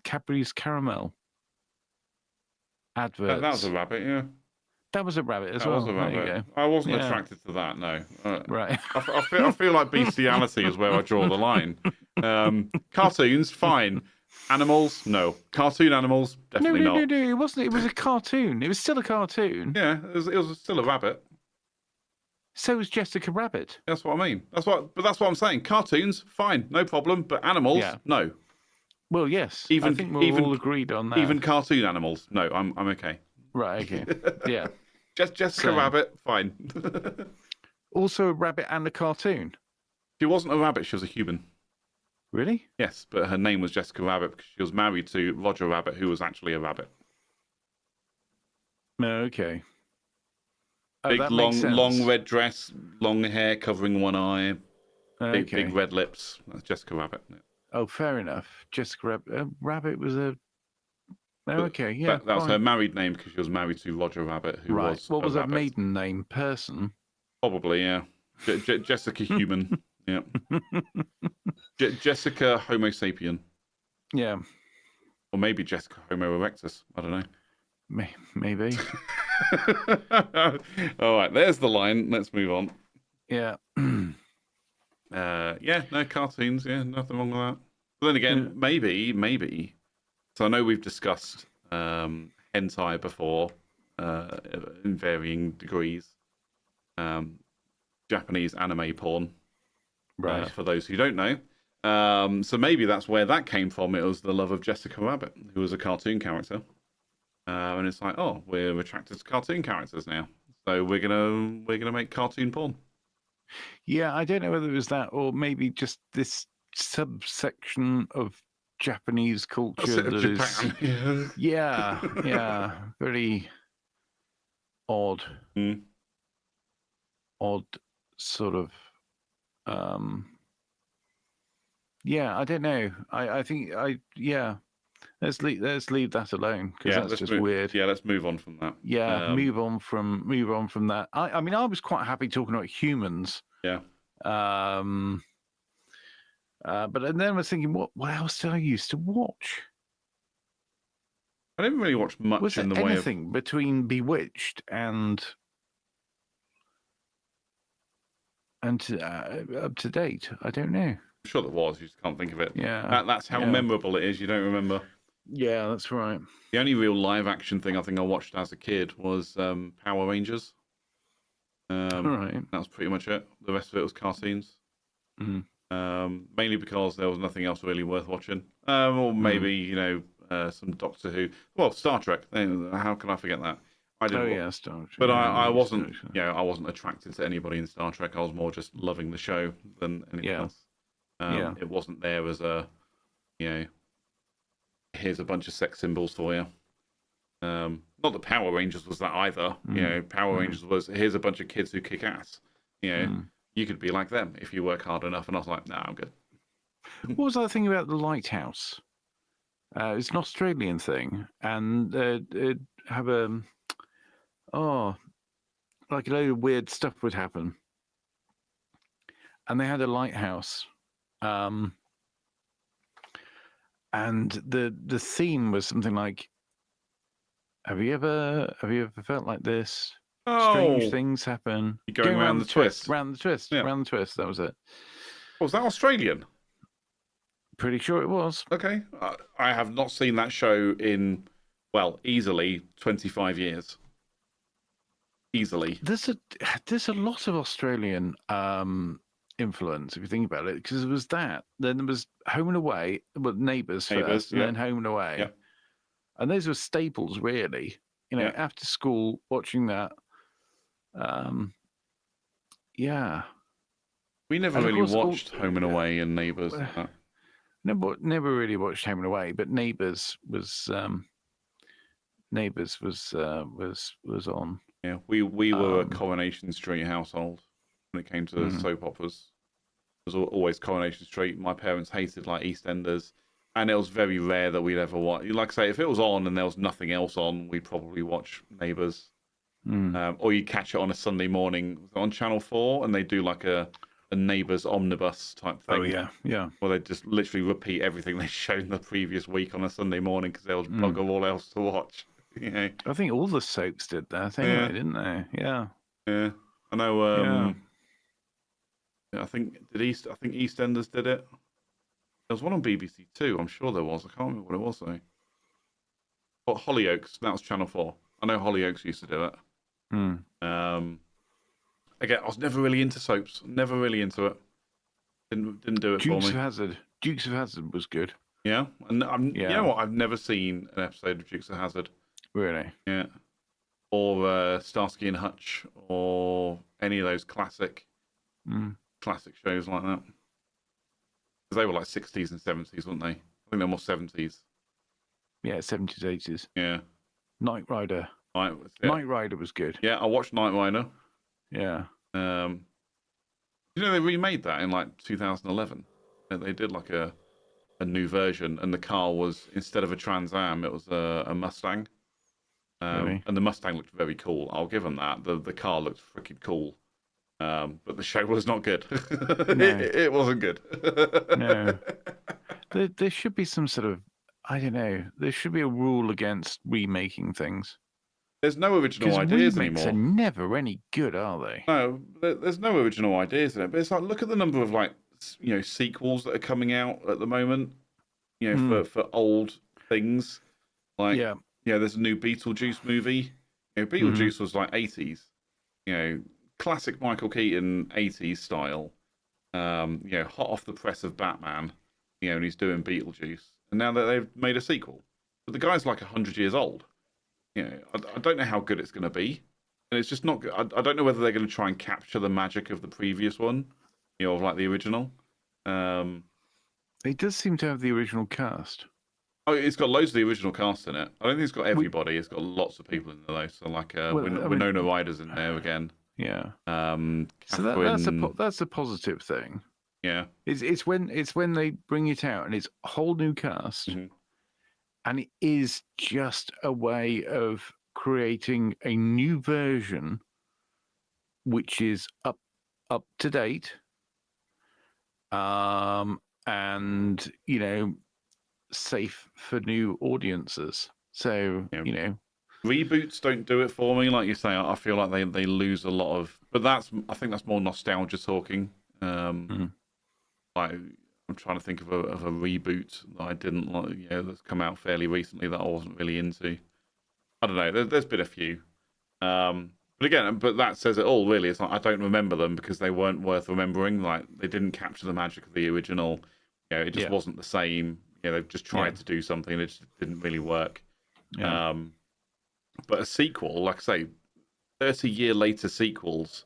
Cadbury's caramel adverts. That was a rabbit, yeah. That was a rabbit as well. That was a rabbit. I wasn't attracted to that, no. Right. I feel like bestiality is where I draw the line. Cartoons, fine. Animals, no. Cartoon animals, definitely not. No. It wasn't. It was a cartoon. It was still a cartoon. Yeah, it was still a rabbit. So was Jessica Rabbit. That's what I mean. That's what I'm saying. Cartoons, fine, no problem. But animals, no. Well, yes. Even I think we're all agreed on that. Even cartoon animals. No, I'm okay. Right. Okay. Yeah. Jessica Same. Rabbit, fine. Also, a rabbit and a cartoon. She wasn't a rabbit. She was a human. Really? Yes, but her name was Jessica Rabbit because she was married to Roger Rabbit, who was actually a rabbit. Okay. Oh, Big, that makes sense. long red dress, long hair covering one eye, big red lips. That's Jessica Rabbit. Yeah. Oh, fair enough. Jessica Rabbit. Rabbit was a. Oh, okay, yeah. That was her married name because she was married to Roger Rabbit, who was What was her rabbit. maiden name? Person. Probably, yeah. Jessica Human. Yeah. Jessica Homo sapien. Yeah. Or maybe Jessica Homo erectus. I don't know. Maybe. All right, there's the line. Let's move on. Yeah. Yeah, no cartoons. Yeah, nothing wrong with that. But then again, maybe. So I know we've discussed hentai before in varying degrees. Japanese anime porn. Right. For those who don't know. So maybe that's where that came from. It was the love of Jessica Rabbit, who was a cartoon character. And it's like, oh, we're attracted to cartoon characters now, so we're gonna make cartoon porn. Yeah, I don't know whether it was that or maybe just this subsection of Japanese culture that Japan. is. Yeah, very odd. Odd sort of. Yeah, I don't know. I think Let's leave that alone because that's just weird. Yeah, let's move on from that. Yeah, move on from that. I mean, I was quite happy talking about humans. Yeah. But then I was thinking, what else did I used to watch? I didn't really watch much was in the there way of anything between Bewitched and up to date. I don't know. I'm sure there was. You just can't think of it. Yeah. That's how memorable it is. You don't remember. Yeah, that's right. The only real live action thing I think I watched as a kid was Power Rangers. All right. That was pretty much it. The rest of it was cartoons. Mainly because there was nothing else really worth watching. Or maybe, some Doctor Who. Well, Star Trek. How can I forget that? I didn't. Star Trek. But I wasn't. I wasn't attracted to anybody in Star Trek. I was more just loving the show than anything else. It wasn't there as a, here's a bunch of sex symbols for you. Not that Power Rangers was that either. Power Rangers was, here's a bunch of kids who kick ass. You could be like them if you work hard enough. And I was like, nah, I'm good. What was I thinking about the Lighthouse? It's an Australian thing, and it have like a load of weird stuff would happen, and they had a lighthouse, and the theme was something like, have you ever felt like this? Strange things happen. You're going around the twist. Round the twist. Yeah. Round the twist. That was it. Was that Australian? Pretty sure it was. Okay. I have not seen that show in, easily 25 years. Easily. There's a lot of Australian influence if you think about it, because there was that. Then there was Home and Away, but Neighbours first, and then Home and Away. Yeah. And those were staples, really. After school, watching that. We never really watched Home and Away and Neighbours. Never really watched Home and Away, but Neighbours was on. Yeah, we were a Coronation Street household when it came to soap operas. It was always Coronation Street. My parents hated EastEnders, and it was very rare that we'd ever watch. Like I say, if it was on and there was nothing else on, we'd probably watch Neighbours. Or you'd catch it on a Sunday morning on Channel 4, and they do like a Neighbours omnibus type thing. Oh yeah. Where they just literally repeat everything they've shown the previous week on a Sunday morning because there was bugger all else to watch. I think all the soaps did that anyway, didn't they? Yeah. Yeah. I know. I think EastEnders did it. There was one on BBC Two. I'm sure there was. I can't remember what it was though. But Hollyoaks. That was Channel 4. I know Hollyoaks used to do it. Again, I was never really into soaps. Never really into it. Didn't do it for me. Dukes of Hazzard was good. Yeah, and you Yeah. know what? I've never seen an episode of Dukes of Hazzard. Really? Yeah, or Starsky and Hutch, or any of those Mm. classic shows like that. Because they were like 60s and 70s, weren't they? I think they're more 70s. Yeah, 70s, 80s. Yeah. Knight Rider. Right. Knight Rider was good. Yeah, I watched Knight Rider. Yeah. You know, they remade that in like 2011. They did like a new version, and the car was, instead of a Trans Am, it was a Mustang. Really? And the Mustang looked very cool. I'll give them that. The car looked freaking cool. But the show was not good. No. It wasn't good. No. There should be some sort of, I don't know, there should be a rule against remaking things. There's no original Because ideas remakes anymore. are never any good, are they? No, there's no original ideas in it. But it's like, look at the number of like, you know, sequels that are coming out at the moment. You know, for old things. Like, Yeah. there's a new Beetlejuice movie. You know, Beetlejuice was like 80s. You know, classic Michael Keaton 80s style. You know, hot off the press of Batman. You know, and he's doing Beetlejuice. And now that they've made a sequel, but the guy's like 100 years old. You know, I don't know how good it's going to be, and it's just not good. I don't know whether they're going to try and capture the magic of the previous one, you know, of like the original. It does seem to have the original cast. Oh, it's got loads of the original cast in it. I don't think it's got everybody. It's got lots of people in there though. So like Winona Ryder's in there again. Yeah. So Catherine... that's a positive thing. Yeah. It's when they bring it out and it's a whole new cast, and it is just a way of creating a new version, which is up to date, and you know, safe for new audiences. So you know, reboots don't do it for me. Like you say, I feel like they lose a lot of. But I think that's more nostalgia talking. Like, I'm trying to think of a reboot that I didn't like. You know, that's come out fairly recently that I wasn't really into. I don't know. There's been a few. But again, that says it all. Really, it's like I don't remember them because they weren't worth remembering. Like they didn't capture the magic of the original. You know, it just wasn't the same. You know, they've just tried to do something and it just didn't really work. Yeah. But a sequel, like I say, 30-year later sequels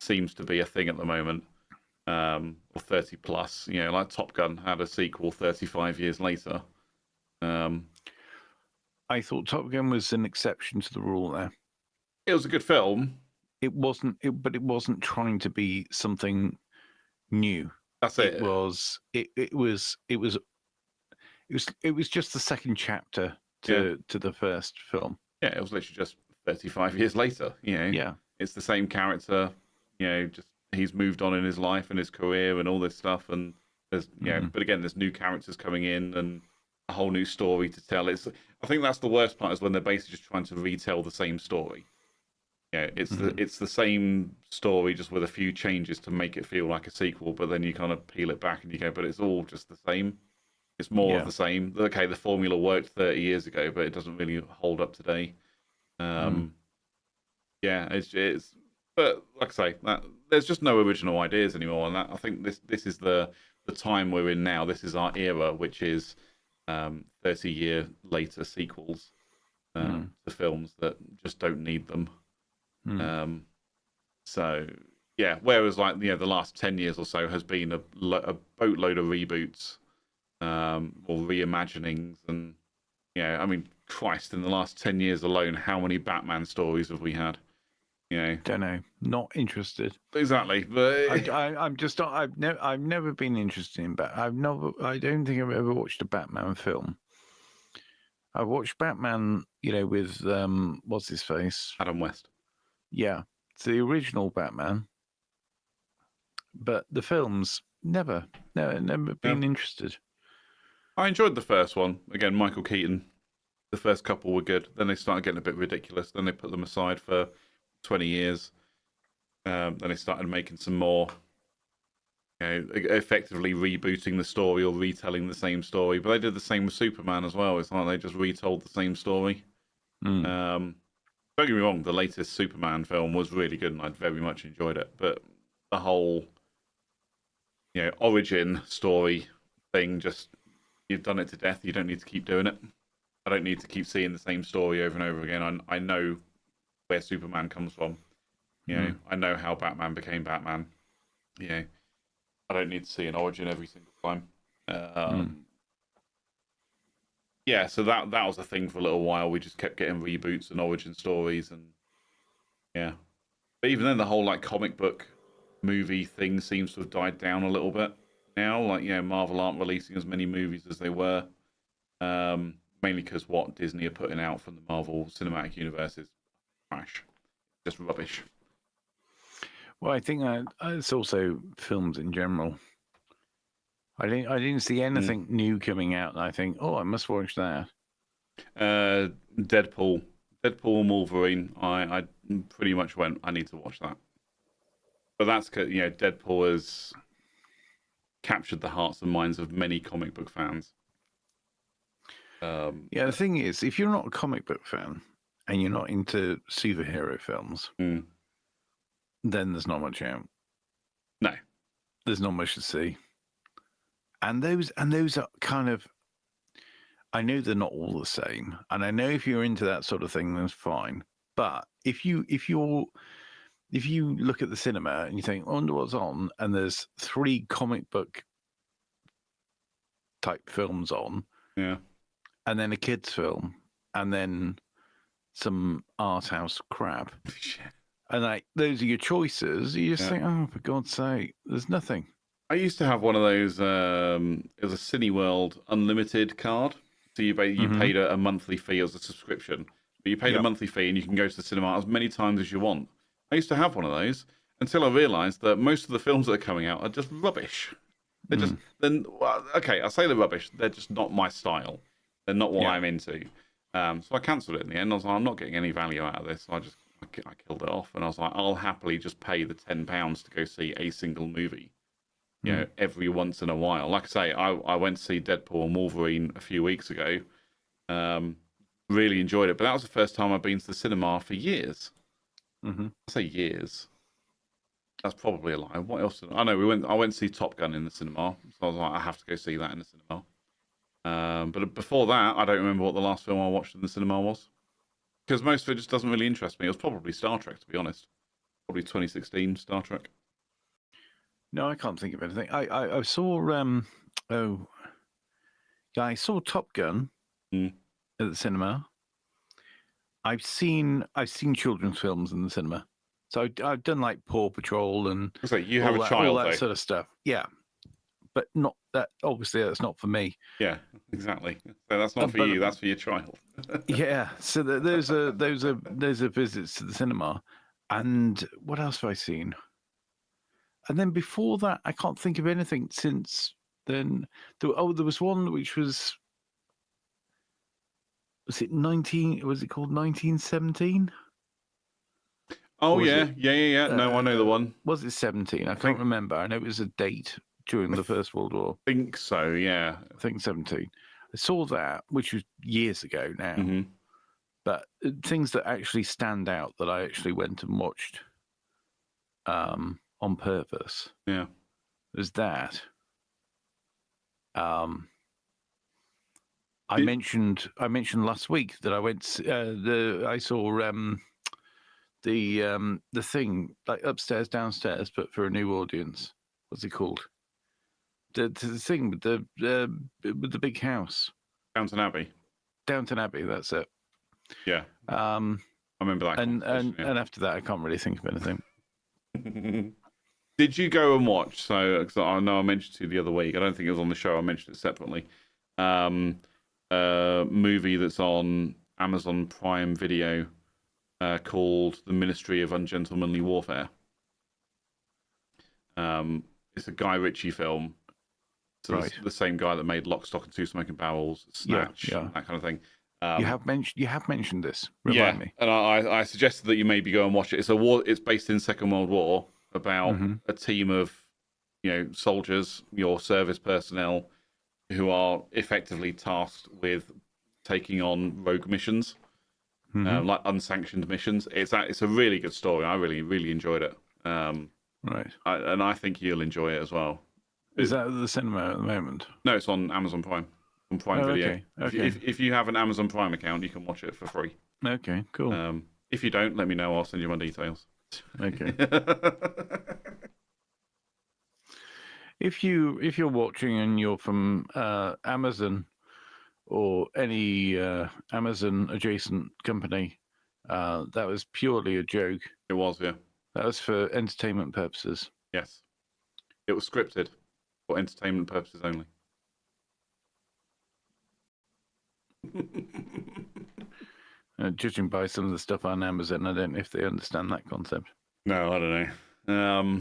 seems to be a thing at the moment. Or 30 plus, you know, like Top Gun had a sequel 35 years later. I thought Top Gun was an exception to the rule there. It was a good film. It wasn't, but it wasn't trying to be something new. That's it. It was just the second chapter to the first film. Yeah, it was literally just 35 years later. You know, it's the same character. You know, just he's moved on in his life and his career and all this stuff. And there's but again, there's new characters coming in and a whole new story to tell. I think that's the worst part is when they're basically just trying to retell the same story. Yeah, it's the same story just with a few changes to make it feel like a sequel. But then you kind of peel it back and you go, but it's all just the same. It's more of the same. Okay, the formula worked 30 years ago, but it doesn't really hold up today. Yeah, it's. But like I say, there's just no original ideas anymore, and I think this is the time we're in now. This is our era, which is 30-year later sequels to films that just don't need them. So yeah, whereas like the last 10 years or so has been a boatload of reboots or reimaginings, and I mean, Christ, in the last 10 years alone, how many Batman stories have we had? Don't know. Not interested. Exactly, but I'm just not. I've never been interested in Batman. I don't think I've ever watched a Batman film. I've watched Batman, with what's his face, Adam West. Yeah, it's the original Batman. But the films, never been interested. I enjoyed the first one. Again, Michael Keaton. The first couple were good. Then they started getting a bit ridiculous. Then they put them aside for 20 years. Then they started making some more, effectively rebooting the story or retelling the same story. But they did the same with Superman as well. It's like they just retold the same story. Don't get me wrong, the latest Superman film was really good and I very much enjoyed it. But the whole, origin story thing just, You've done it to death. You don't need to keep doing it. I don't need to keep seeing the same story over and over again. I know where Superman comes from. You know, I know how Batman became Batman. You know, I don't need to see an origin every single time. Yeah, so that was a thing for a little while. We just kept getting reboots and origin stories, and yeah. But even then, the whole like comic book movie thing seems to have died down a little bit now. Like, you know, Marvel aren't releasing as many movies as they were, mainly because what Disney are putting out from the Marvel Cinematic Universe is trash, just rubbish. Well, I think it's also films in general. I didn't see anything new coming out, and I think, oh, I must watch that. Deadpool and Wolverine. I pretty much went, I need to watch that. But that's because, you know, Deadpool has captured the hearts and minds of many comic book fans. Yeah, the thing is, if you're not a comic book fan and you're not into superhero films, then there's not much out. No, there's not much to see. And those are kind of, I know they're not all the same, and I know if you're into that sort of thing, that's fine. But if you look at the cinema and you think, I wonder what's on, and there's 3 comic book type films on, yeah, and then a kids film, and then some art house crap, and like those are your choices, you just think, oh, for God's sake, there's nothing. I used to have one of those. It was a Cineworld Unlimited card. So you paid a monthly fee as a subscription. But you paid a monthly fee and you can go to the cinema as many times as you want. I used to have one of those until I realised that most of the films that are coming out are just rubbish. They're just okay. I say they're rubbish. They're just not my style. They're not what I'm into. So I cancelled it in the end. I was like, I'm not getting any value out of this. So I killed it off, and I was like, I'll happily just pay the £10 to go see a single movie. You know, every once in a while. Like I say, I went to see Deadpool and Wolverine a few weeks ago. Really enjoyed it, but that was the first time I've been to the cinema for years. I say years. That's probably a lie. What else? I know I went to see Top Gun in the cinema, so I was like, I have to go see that in the cinema. But before that, I don't remember what the last film I watched in the cinema was, because most of it just doesn't really interest me. It was probably Star Trek, to be honest. Probably 2016 Star Trek. No, I can't think of anything. I saw I saw Top Gun at the cinema. I've seen children's films in the cinema, so I've done like Paw Patrol and so you have a child, all that sort of stuff. Yeah, but not that. Obviously, that's not for me. Yeah, exactly. So that's not for you. That's for your child. Yeah. So those are visits to the cinema, and what else have I seen? And then before that, I can't think of anything since then. There was one which was it 19? Was it called 1917? Oh yeah. No, I know the one. Was it 17? I can't remember. I know it was a date during the First World War. I think so. Yeah. I think 17. I saw that, which was years ago now. But things that actually stand out that I actually went and watched. On purpose. Yeah. There's that. I mentioned last week that I went. I saw the thing like Upstairs Downstairs, but for a new audience. What's it called? The thing with the big house. Downton Abbey. Downton Abbey. That's it. Yeah. I remember that. And after that, I can't really think of anything. Did you go and watch? So, because I know I mentioned to you the other week. I don't think it was on the show. I mentioned it separately. Movie that's on Amazon Prime Video called The Ministry of Ungentlemanly Warfare. It's a Guy Ritchie film. So right. The same guy that made Lock, Stock and Two Smoking Barrels, Snatch, that kind of thing. You have mentioned this. Remind me. And I suggested that you maybe go and watch it. It's based in Second World War, about a team of, soldiers, your service personnel, who are effectively tasked with taking on rogue missions, like unsanctioned missions. It's a really good story. I really, really enjoyed it. Right. And I think you'll enjoy it as well. Is that at the cinema at the moment? No, it's on Amazon Prime. on Prime Video. Okay. Okay. If you have an Amazon Prime account, you can watch it for free. Okay. Cool. If you don't, let me know. I'll send you my details. Okay. If you're watching and you're from Amazon or any Amazon adjacent company, that was purely a joke. It was, yeah. That was for entertainment purposes. Yes. It was scripted for entertainment purposes only. Judging by some of the stuff on Amazon, I don't know if they understand that concept. No, I don't know.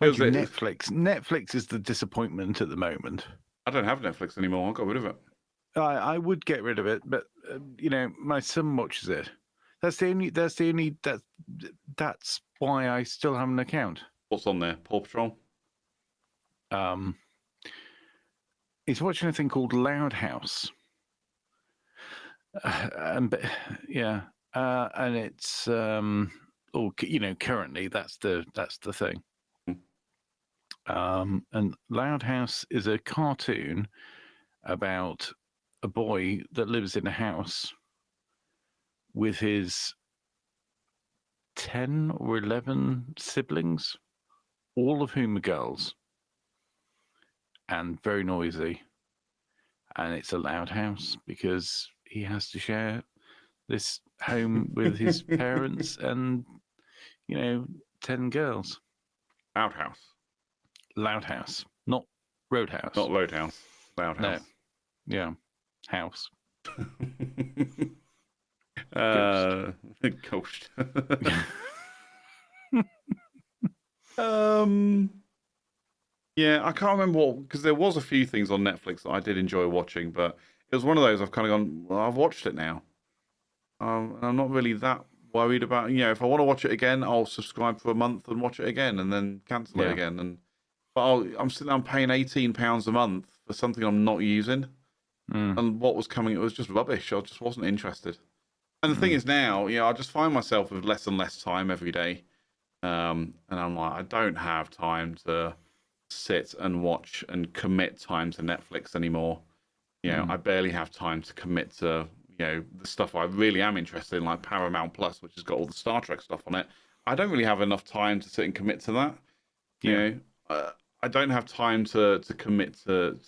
Netflix is the disappointment at the moment. I don't have Netflix anymore. I got rid of it. I would get rid of it, but my son watches it. That's why I still have an account. What's on there? Paw Patrol? He's watching a thing called Loud House. And it's currently that's the thing. And Loud House is a cartoon about a boy that lives in a house with his 10 or 11 siblings, all of whom are girls, and very noisy. And it's a loud house because he has to share this home with his parents and 10 girls. Loud House. Loud House, not Roadhouse. Not Roadhouse. Loud House. No. Yeah. House. Ghost. Yeah, I can't remember what, because there was a few things on Netflix that I did enjoy watching, but it was one of those I've kind of gone, well, I've watched it now. I'm not really that worried about, if I want to watch it again, I'll subscribe for a month and watch it again and then cancel it again. But I'm sitting there paying £18 a month for something I'm not using. And what was coming, it was just rubbish. I just wasn't interested. And the thing is now, I just find myself with less and less time every day. And I'm like, I don't have time to sit and watch and commit time to Netflix anymore. I barely have time to commit to, the stuff I really am interested in, like Paramount Plus, which has got all the Star Trek stuff on it. I don't really have enough time to sit and commit to that. I don't have time to commit to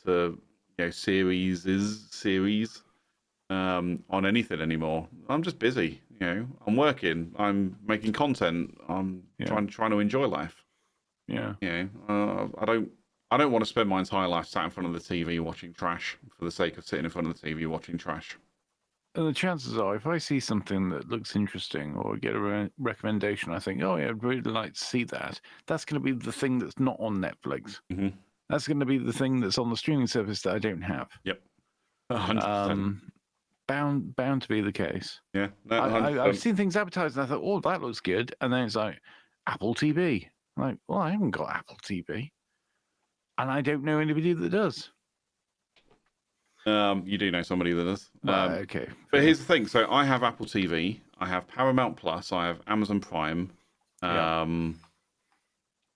series on anything anymore. I'm just busy. I'm working. I'm making content. I'm trying to enjoy life. Yeah. I don't want to spend my entire life sat in front of the TV watching trash for the sake of sitting in front of the TV watching trash. And the chances are, if I see something that looks interesting or get a recommendation, I think, oh yeah, I'd really like to see that. That's going to be the thing that's not on Netflix. Mm-hmm. That's going to be the thing that's on the streaming service that I don't have. Yep. 100%. Bound to be the case. Yeah. No, I've seen things advertised and I thought, oh, that looks good. And then it's like, Apple TV. I'm like, well, I haven't got Apple TV. And I don't know anybody that does. You do know somebody that does. Okay. But here's the thing. So I have Apple TV. I have Paramount Plus. I have Amazon Prime. I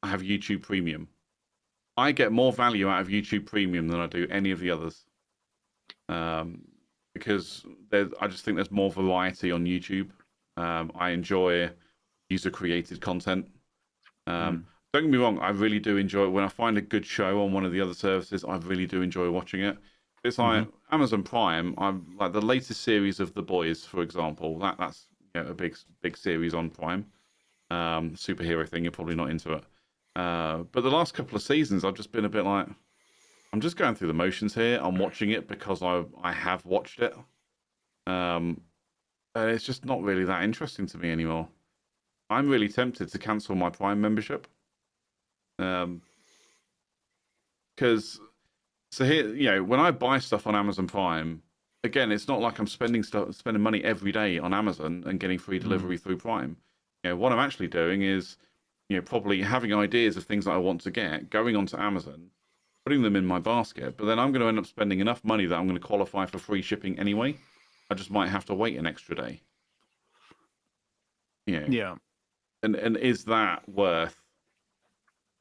have YouTube Premium. I get more value out of YouTube Premium than I do any of the others. Because I just think there's more variety on YouTube. I enjoy user-created content. Don't get me wrong, I really do enjoy it. When I find a good show on one of the other services, I really do enjoy watching it. It's like Amazon Prime. I'm like the latest series of The Boys, for example. That's a big series on Prime. Superhero thing. You're probably not into it. But the last couple of seasons, I've just been a bit like, I'm just going through the motions here. I'm watching it because I have watched it. And it's just not really that interesting to me anymore. I'm really tempted to cancel my Prime membership. Because so here, when I buy stuff on Amazon Prime, again, it's not like I'm spending money every day on Amazon and getting free delivery through Prime. What I'm actually doing is, probably having ideas of things that I want to get, going onto Amazon, putting them in my basket, but then I'm going to end up spending enough money that I'm going to qualify for free shipping anyway. I just might have to wait an extra day. Yeah. And is that worth,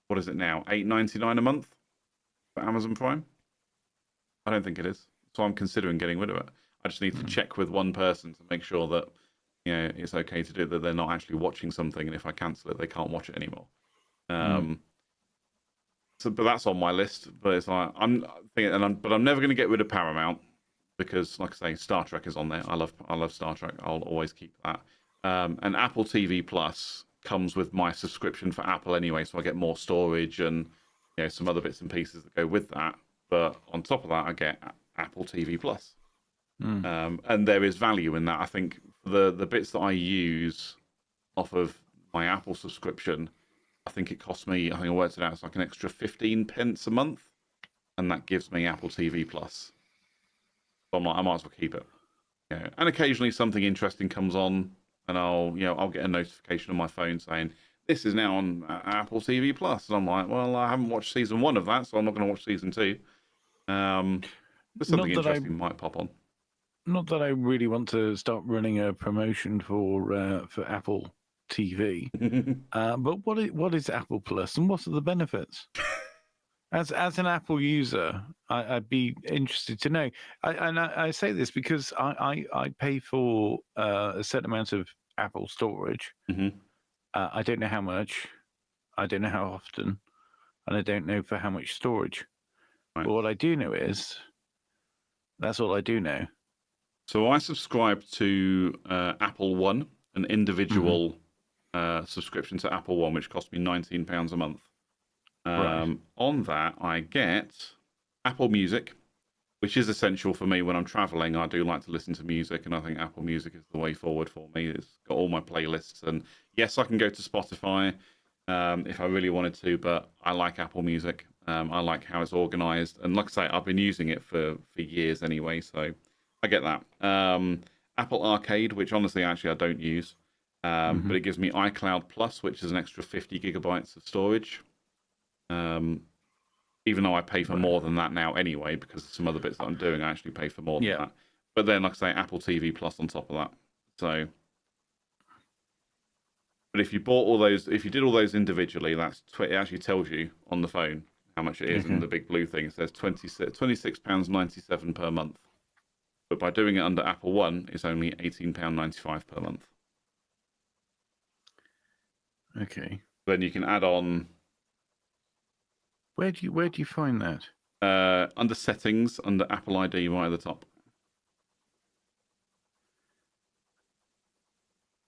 what is it now, $8.99 a month for Amazon Prime? I don't think it is. So I'm considering getting rid of it. I just need to check with one person to make sure that it's okay to do that. They're not actually watching something, and if I cancel it, they can't watch it anymore. So, but that's on my list. But it's like I'm thinking, but I'm never going to get rid of Paramount because, like I say, Star Trek is on there. I love Star Trek. I'll always keep that. And Apple TV Plus comes with my subscription for Apple anyway, so I get more storage and some other bits and pieces that go with that. But on top of that, I get Apple TV Plus. And there is value in that. I think the bits that I use off of my Apple subscription, I think it costs me, I think I worked it out, it's like an extra 15 pence a month. And that gives me Apple TV Plus. So I'm like, I might as well keep it. And occasionally something interesting comes on and I'll get a notification on my phone saying, this is now on Apple TV Plus. And I'm like, well, I haven't watched season 1 of that, so I'm not going to watch season 2. But something interesting might pop on. Not that I really want to start running a promotion for Apple TV, but what is Apple Plus and what are the benefits? As an Apple user, I'd be interested to know. I say this because I pay for a certain amount of Apple storage. I don't know how much, I don't know how often, and I don't know for how much storage. Right. But what I do know is, that's all I do know. So I subscribe to Apple One, an individual subscription to Apple One, which costs me £19 a month. Right. On that, I get Apple Music, which is essential for me when I'm traveling. I do like to listen to music, and I think Apple Music is the way forward for me. It's got all my playlists, and yes, I can go to Spotify if I really wanted to, but I like Apple Music. I like how it's organized, and like I say, I've been using it for years anyway, so I get that. Apple Arcade, which honestly, actually, I don't use, but it gives me iCloud Plus, which is an extra 50 gigabytes of storage. Even though I pay for more than that now anyway, because of some other bits that I'm doing, I actually pay for more than that. But then, like I say, Apple TV Plus on top of that. So, but if you bought all those, if you did all those individually, it actually tells you on the phone how much it is, and the big blue thing it says £26.97 per month. But by doing it under Apple One, it's only £18.95 per month. Okay. Then you can add on. Where do you find that? Under settings, under Apple ID, right at the top.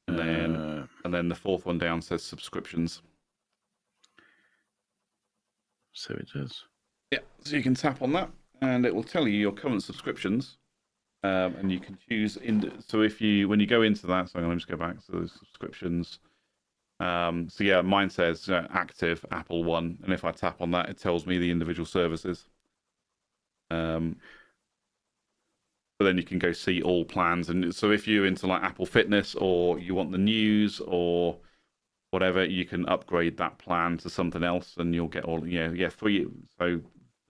And then the fourth one down says subscriptions. So it does. Yeah, so you can tap on that, and it will tell you your current subscriptions, and you can choose. So when you go into that, so let me just go back to those subscriptions. So yeah, mine says active Apple One, and if I tap on that, it tells me the individual services. But then you can go see all plans, and so if you're into like Apple Fitness or you want the news or whatever, you can upgrade that plan to something else, and you'll get all free. So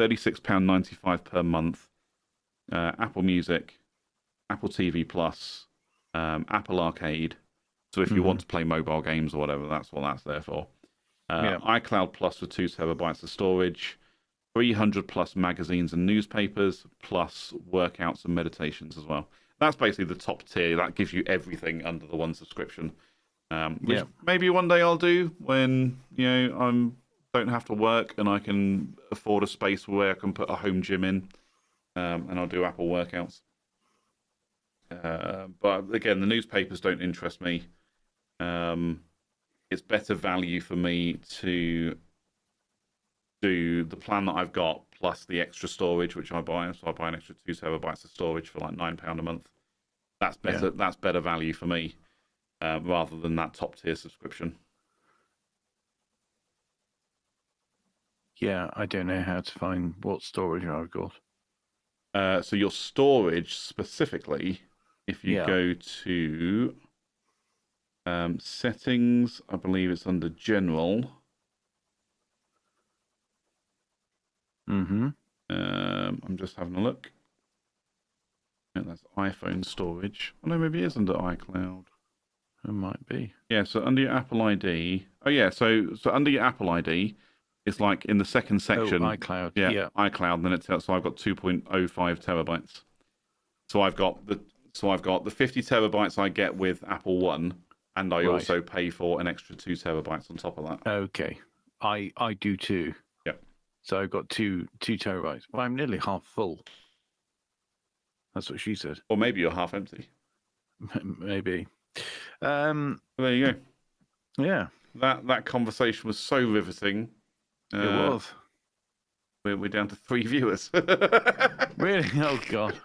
£36.95 per month. Apple Music, Apple TV Plus, Apple Arcade. So if you want to play mobile games or whatever, that's what that's there for. iCloud Plus with 2 terabytes of storage, 300 plus magazines and newspapers, plus workouts and meditations as well. That's basically the top tier. That gives you everything under the one subscription. Which maybe one day I'll do when I don't have to work and I can afford a space where I can put a home gym in, and I'll do Apple workouts. But again, the newspapers don't interest me. It's better value for me to do the plan that I've got plus the extra storage which I buy. So I buy an extra 2 terabytes of storage for like £9 a month. That's better. That's better value for me rather than that top tier subscription. Yeah, I don't know how to find what storage I've got. So your storage specifically, if you go to settings, I believe it's under general. I'm just having a look. Yeah, that's iPhone storage. Oh no, maybe it is under iCloud. It might be. Yeah, so under your Apple ID. Oh yeah, so under your Apple ID, It's like in the second section. iCloud. Yeah, Yeah. iCloud. Then it tells. So I've got 2.05 terabytes. So I've got the 50 terabytes I get with Apple One, and I also pay for an extra 2 terabytes on top of that. Okay. I do too. Yeah. So I've got 2 terabytes. Well, I'm nearly half full. That's what she said. Or maybe you're half empty. Maybe. Well, there you go. Yeah. That conversation was so riveting. It was. We're down to 3 viewers. Really? Oh, God.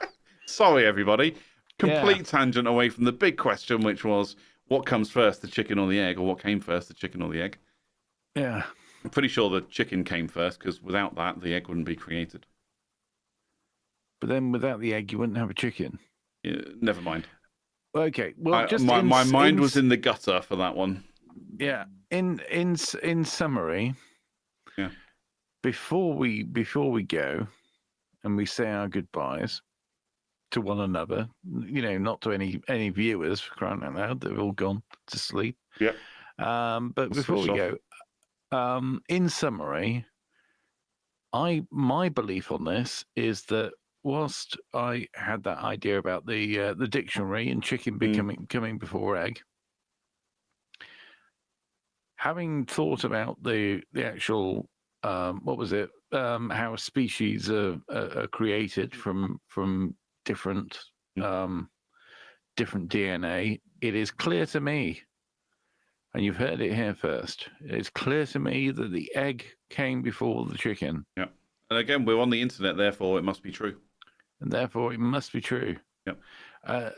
Sorry, everybody. Complete tangent away from the big question, which was what comes first, the chicken or the egg, or what came first, the chicken or the egg? Yeah. I'm pretty sure the chicken came first, because without that, the egg wouldn't be created. But then without the egg, you wouldn't have a chicken. Yeah, never mind. Okay. Well, my mind was in the gutter for that one. Yeah. In summary, yeah. Before we go and we say our goodbyes to one another, not to any viewers, for crying out loud, they've all gone to sleep. Yeah. But before we go, in summary, my belief on this is that whilst I had that idea about the dictionary and chicken coming before egg, having thought about the actual what was it? How species are created from different DNA. It is clear to me, and you've heard it here first. It's clear to me that the egg came before the chicken. Yeah, and again, we're on the internet, therefore it must be true. And therefore it must be true. Yeah,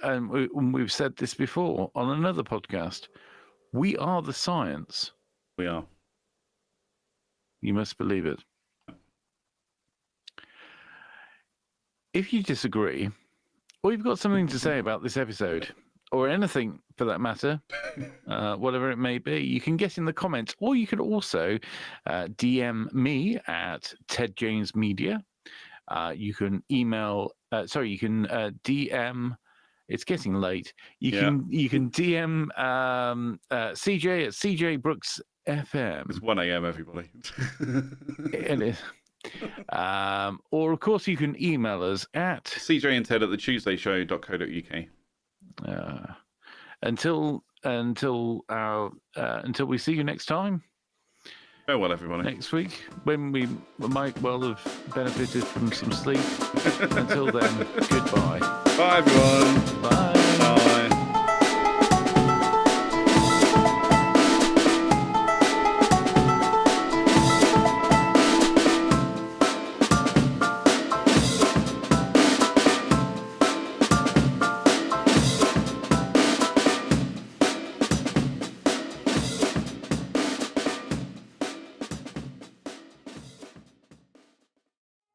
and we've said this before on another podcast. We are the science. We are. You must believe it. If you disagree, or you've got something to say about this episode, or anything for that matter, whatever it may be, you can get in the comments, or you can also DM me at Ted James Media. You can email. You can DM. It's getting late. You can DM CJ at CJ Brooks FM. It's 1 a.m. everybody. It is. Or of course you can email us at CJ and Ted at thetuesdayshow.co.uk. Until we see you next time. Farewell, everybody. Next week, when we might well have benefited from some sleep. Until then, goodbye. Bye, everyone. Bye.